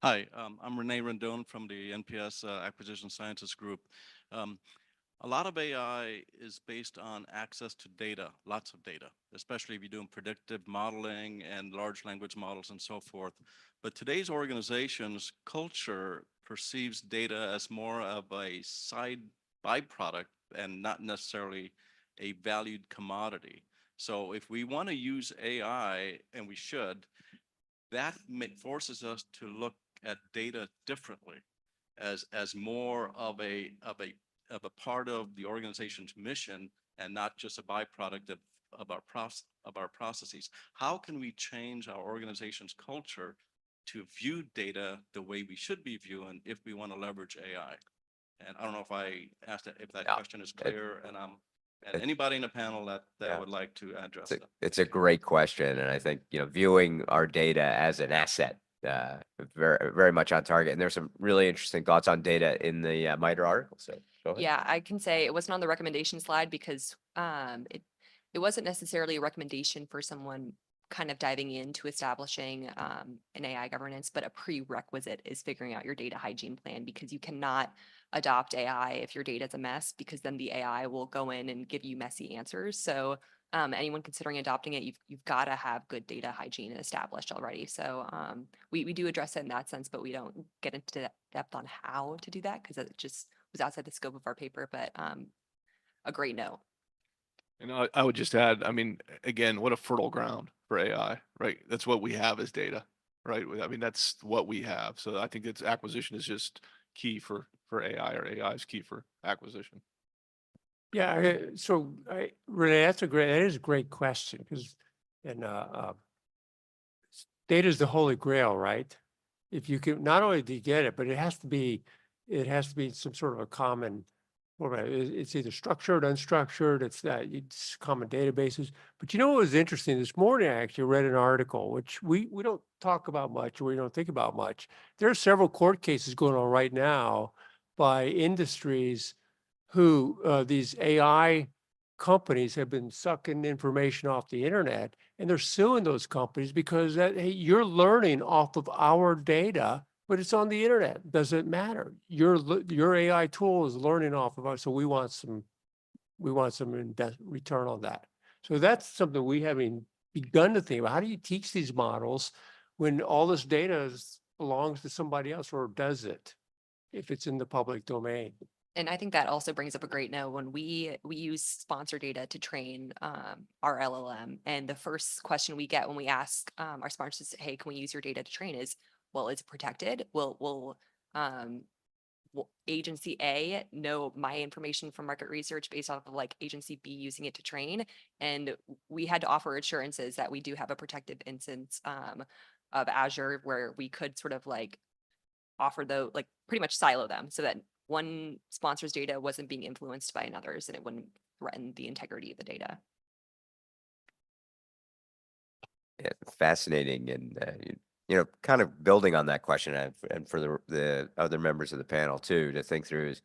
Hi, I'm Renee Rendon from the NPS Acquisition Sciences Group. A lot of AI is based on access to data, lots of data, especially if you're doing predictive modeling and large language models and so forth. But today's organization's culture perceives data as more of a side byproduct and not necessarily a valued commodity. So if we want to use AI, and we should, that forces us to look at data differently as more of a part of the organization's mission and not just a byproduct of our processes. How can we change our organization's culture to view data the way we should be viewing if we want to leverage AI? And I don't know if I asked that, if that Yeah, question is clear, and anybody in the panel that Yeah. would like to address It's that. it's a great question, and I think, viewing our data as an asset, very, very much on target. And there's some really interesting thoughts on data in the MITRE article. So go ahead. Yeah, I can say it wasn't on the recommendation slide because it wasn't necessarily a recommendation for someone kind of diving into establishing an AI governance, but a prerequisite is figuring out your data hygiene plan because you cannot adopt AI if your data is a mess because then the AI will go in and give you messy answers. So anyone considering adopting it, you've got to have good data hygiene established already. So we do address it in that sense, but we don't get into depth on how to do that because it just was outside the scope of our paper, but a great note. And I would just add, I mean, again, what a fertile ground for AI, right? That's what we have as data, right? I mean, that's what we have. So I think it's acquisition is just key for AI, or AI is key for acquisition. Yeah, Renee, that is a great question because, data is the holy grail, right? If you can, not only do you get it, but it has to be some sort of a common format. It's either structured, unstructured, it's common databases. But you know what was interesting? This morning, I actually read an article, which we don't talk about much, or we don't think about much. There are several court cases going on right now by industries who these AI companies have been sucking information off the internet, and they're suing those companies because hey, you're learning off of our data, but it's on the internet. Doesn't matter. Your AI tool is learning off of us, so we want some return on that. So that's something we haven't begun to think about. How do you teach these models when all this data belongs to somebody else, or does it if it's in the public domain? And I think that also brings up a great note when we use sponsor data to train our LLM. And the first question we get when we ask our sponsors, hey, can we use your data to train is, well, is it protected? Will agency A know my information from market research based off of like agency B using it to train? And we had to offer assurances that we do have a protective instance of Azure where we could sort of like offer like pretty much silo them so that one sponsor's data wasn't being influenced by another's and it wouldn't threaten the integrity of the data. Yeah, fascinating. And, kind of building on that question, and for the other members of the panel too, to think through is,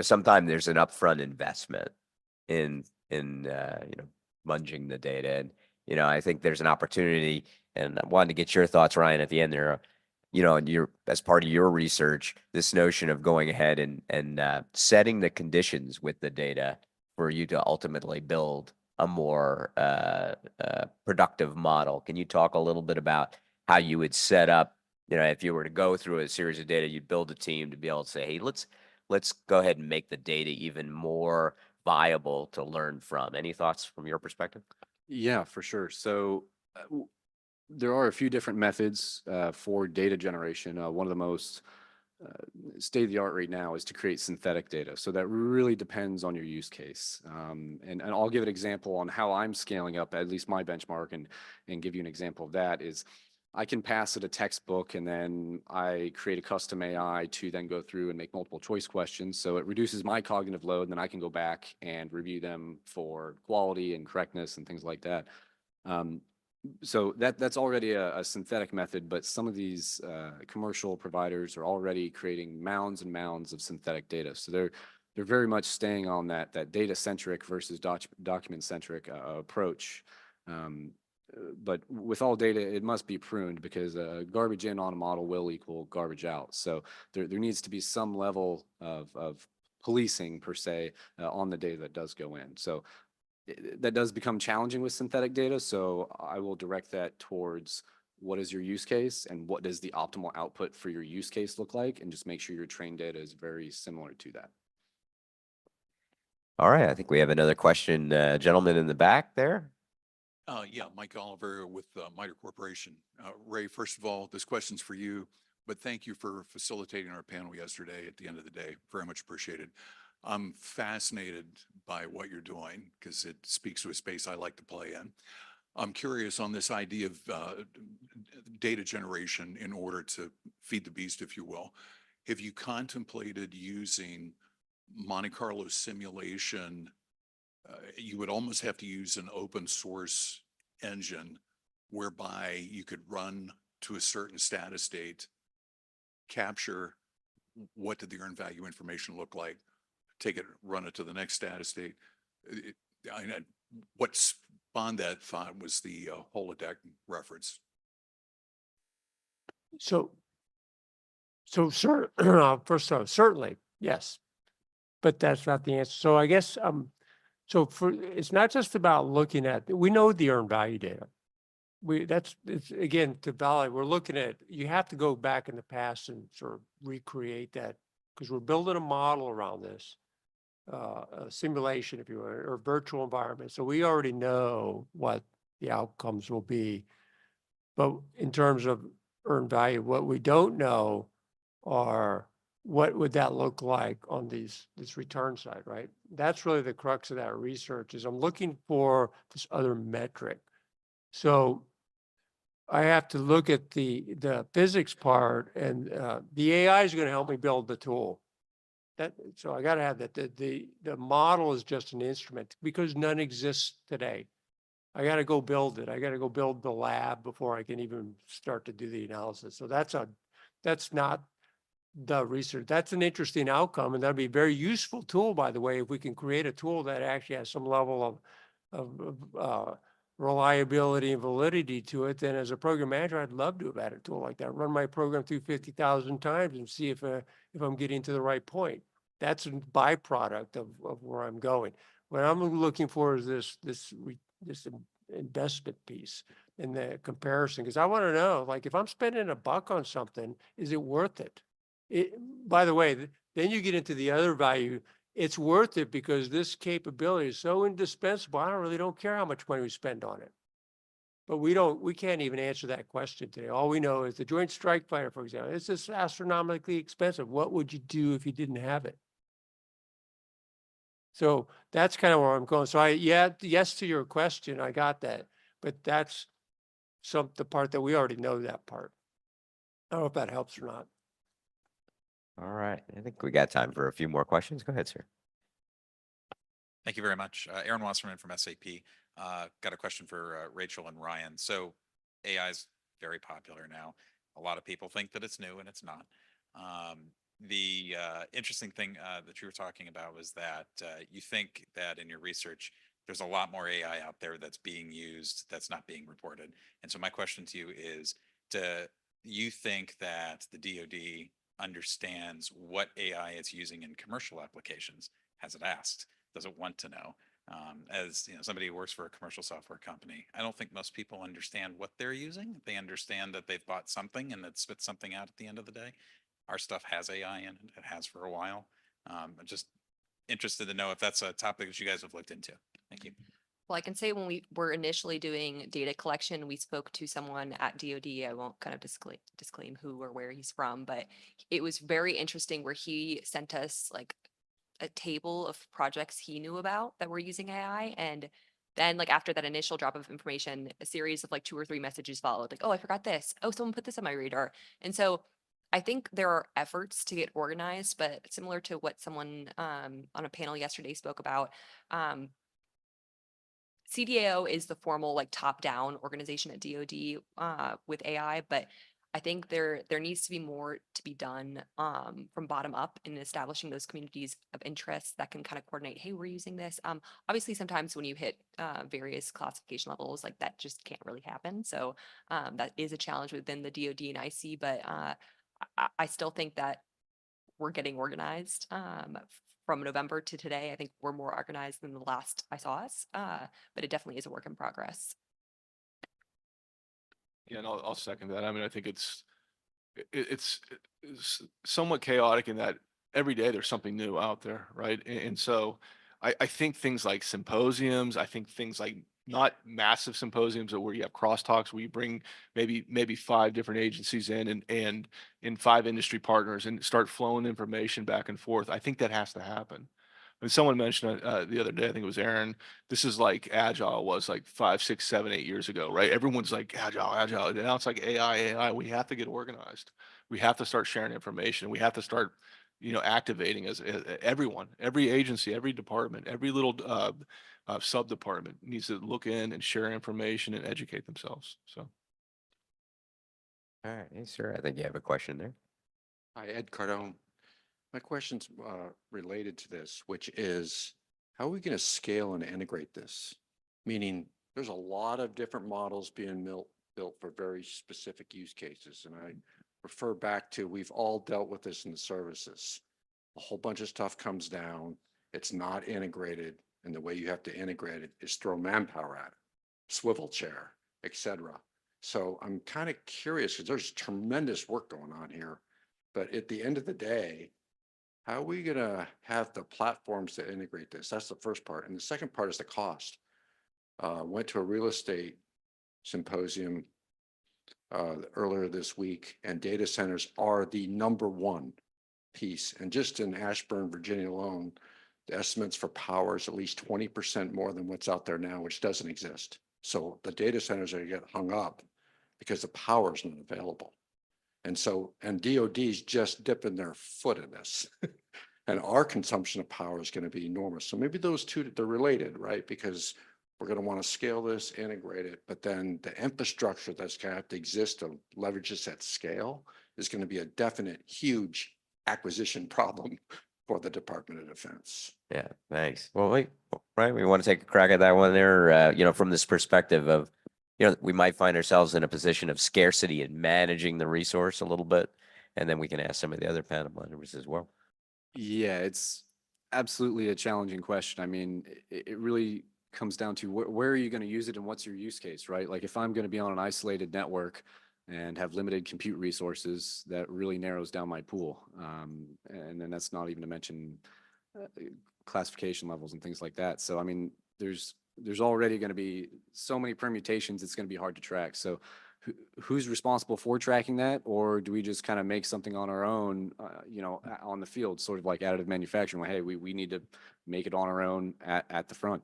sometimes there's an upfront investment in munging the data. And, I think there's an opportunity, and I wanted to get your thoughts, Ryan, at the end there. And as part of your research, this notion of going ahead and setting the conditions with the data for you to ultimately build a more productive model. Can you talk a little bit about how you would set up you know, if you were to go through a series of data, you'd build a team to be able to say, hey, let's go ahead and make the data even more viable to learn from. Any thoughts from your perspective? Yeah, for sure. So there are a few different methods for data generation. One of the most state of the art right now is to create synthetic data. So that really depends on your use case. And I'll give an example on how I'm scaling up, at least my benchmark, and give you an example of that is I can pass it a textbook and then I create a custom AI to then go through and make multiple choice questions. So it reduces my cognitive load, and then I can go back and review them for quality and correctness and things like that. So that's already a synthetic method, but some of these commercial providers are already creating mounds and mounds of synthetic data. So they're very much staying on that data centric versus document centric approach. But with all data, it must be pruned because garbage in on a model will equal garbage out. So there needs to be some level of policing per se on the data that does go in. So that does become challenging with synthetic data. So I will direct that towards what is your use case and what does the optimal output for your use case look like, and just make sure your trained data is very similar to that. All right, I think we have another question, gentleman in the back there. Yeah, Mike Oliver with MITRE Corporation. Ray, first of all, this question's for you, but thank you for facilitating our panel yesterday at the end of the day. Very much appreciated. I'm fascinated by what you're doing because it speaks to a space I like to play in. I'm curious on this idea of data generation in order to feed the beast, if you will. Have you contemplated using Monte Carlo simulation? You would almost have to use an open source engine whereby you could run to a certain status state, capture what did the earned value information look like, take it, run it to the next status state. What spawned that thought was the holodeck reference. So, sir, first off, certainly, yes, but that's not the answer. So I guess, so it's not just about looking at, we know the earned value data. It's again, to validate, we're looking at, you have to go back in the past and sort of recreate that because we're building a model around this, a simulation, if you will, or virtual environment. So we already know what the outcomes will be. But in terms of earned value, what we don't know are what would that look like on this return side, right? That's really the crux of that research is I'm looking for this other metric. So I have to look at the physics part, and the AI is going to help me build the tool. So I got to have that. The model is just an instrument because none exists today. I got to go build it. I got to go build the lab before I can even start to do the analysis. So that's not the research. That's an interesting outcome, and that'd be a very useful tool, by the way, if we can create a tool that actually has some level of reliability and validity to it. Then as a program manager, I'd love to have had a tool like that. Run my program through 50,000 times and see if I'm getting to the right point. That's a byproduct of where I'm going. What I'm looking for is this investment piece in the comparison, because I want to know, like, if I'm spending $1 on something, is it worth it? By the way, then you get into the other value. It's worth it because this capability is so indispensable. I really don't care how much money we spend on it. But we can't even answer that question today. All we know is the Joint Strike Fighter, for example, it's just astronomically expensive. What would you do if you didn't have it? So that's kind of where I'm going. So yes to your question, I got that, but that's the part that we already know that part. I don't know if that helps or not. All right, I think we got time for a few more questions. Go ahead, sir. Thank you very much. Aaron Wasserman from SAP. Got a question for Rachel and Ryan. So AI is very popular now. A lot of people think that it's new and it's not. The interesting thing that you were talking about was that you think that in your research, there's a lot more AI out there that's being used that's not being reported. And so my question to you is, do you think that the DoD understands what AI it's using in commercial applications? Has it asked? Does it want to know? As you know, somebody who works for a commercial software company, I don't think most people understand what they're using. They understand that they've bought something and it spits something out at the end of the day. Our stuff has AI in it. It has for a while. I'm just interested to know if that's a topic that you guys have looked into. Thank you. Well, I can say when we were initially doing data collection, we spoke to someone at DoD. I won't kind of disclaim who or where he's from, but it was very interesting where he sent us like a table of projects he knew about that were using AI. And then like after that initial drop of information, a series of like 2 or 3 messages followed, like, oh, I forgot this. Oh, someone put this on my radar. And so I think there are efforts to get organized, but similar to what someone on a panel yesterday spoke about, CDAO is the formal like top-down organization at DoD with AI, but I think there needs to be more to be done from bottom up in establishing those communities of interest that can kind of coordinate. Hey, we're using this. Obviously, sometimes when you hit various classification levels, like that just can't really happen. So that is a challenge within the DoD and IC, but I still think that we're getting organized. From November to today, I think we're more organized than the last I saw us, but it definitely is a work in progress. Yeah, and I'll second that. I mean, I think it's somewhat chaotic in that every day there's something new out there, right? And so I think things like symposiums, I think things like not massive symposiums where you have crosstalks, where you bring maybe 5 different agencies in and 5 industry partners and start flowing information back and forth. I think that has to happen. And someone mentioned the other day, I think it was Aaron, this is like Agile was like 5, 6, 7, 8 years ago, right? Everyone's like Agile, Agile. And now it's like AI. We have to get organized. We have to start sharing information. We have to start, activating as everyone, every agency, every department, every little sub-department needs to look in and share information and educate themselves. So. All right, hey, sir, I think you have a question there. Hi, Ed Cardone. My question's related to this, which is, how are we going to scale and integrate this? Meaning, there's a lot of different models being built for very specific use cases. And I refer back to, we've all dealt with this in the services. A whole bunch of stuff comes down, it's not integrated, and the way you have to integrate it is throw manpower at it, swivel chair, etc. So I'm kind of curious, because there's tremendous work going on here. But at the end of the day, how are we going to have the platforms to integrate this? That's the first part. And the second part is the cost. Went to a real estate symposium earlier this week, and data centers are the #1 piece. And just in Ashburn, Virginia alone, the estimates for power is at least 20% more than what's out there now, which doesn't exist. So the data centers are going to get hung up because the power is not available. And so, and DOD's just dipping their foot in this. And our consumption of power is going to be enormous. So maybe those two, they're related, right? Because we're going to want to scale this, integrate it, but then the infrastructure that's going to have to exist to leverage this at scale is going to be a definite, huge acquisition problem for the Department of Defense. Yeah, thanks. Well, right, we want to take a crack at that one there, from this perspective of, we might find ourselves in a position of scarcity and managing the resource a little bit. And then we can ask some of the other panel members as well. Yeah, it's absolutely a challenging question. I mean, it really comes down to where are you going to use it and what's your use case, right? Like if I'm going to be on an isolated network and have limited compute resources, that really narrows down my pool. And then that's not even to mention classification levels and things like that. So, I mean, there's already going to be so many permutations, it's going to be hard to track. So who's responsible for tracking that? Or do we just kind of make something on our own, on the field, sort of like additive manufacturing? Like, hey, we need to make it on our own at the front.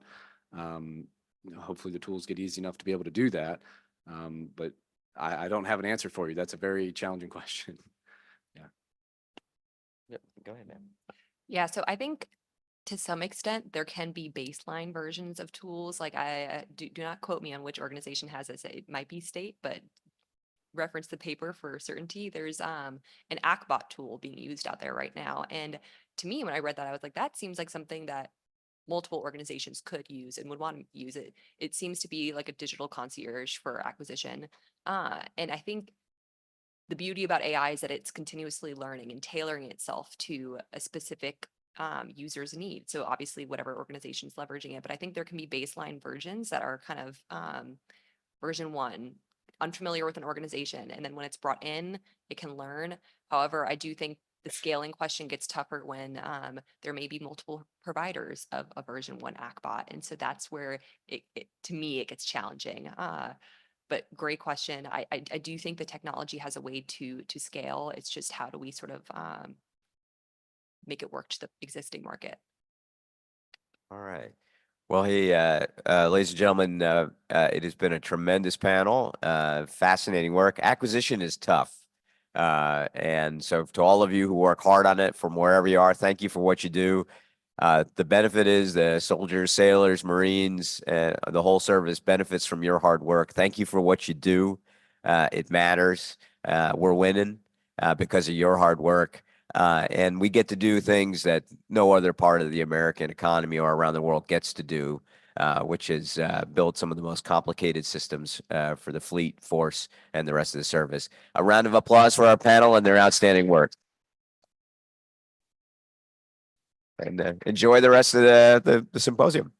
Hopefully the tools get easy enough to be able to do that. But I don't have an answer for you. That's a very challenging question. Yeah. Yep, go ahead, man. Yeah, so I think to some extent there can be baseline versions of tools. Like I do not quote me on which organization has this. It might be state, but reference the paper for certainty. There's an ACBot tool being used out there right now. And to me, when I read that, I was like, that seems like something that multiple organizations could use and would want to use it. It seems to be like a digital concierge for acquisition. And I think the beauty about AI is that it's continuously learning and tailoring itself to a specific users need. So obviously whatever organization's leveraging it, but I think there can be baseline versions that are kind of version 1, unfamiliar with an organization. And then when it's brought in, it can learn. However, I do think the scaling question gets tougher when there may be multiple providers of a version 1 ACBot. And so that's where to me, it gets challenging. But great question. I do think the technology has a way to scale. It's just how do we sort of make it work to the existing market. All right. Well, hey, ladies and gentlemen, it has been a tremendous panel, fascinating work. Acquisition is tough. And so to all of you who work hard on it from wherever you are, thank you for what you do. The benefit is the soldiers, sailors, Marines, the whole service benefits from your hard work. Thank you for what you do. It matters. We're winning because of your hard work. And we get to do things that no other part of the American economy or around the world gets to do, which is build some of the most complicated systems for the fleet, force, and the rest of the service. A round of applause for our panel and their outstanding work. And enjoy the rest of the symposium.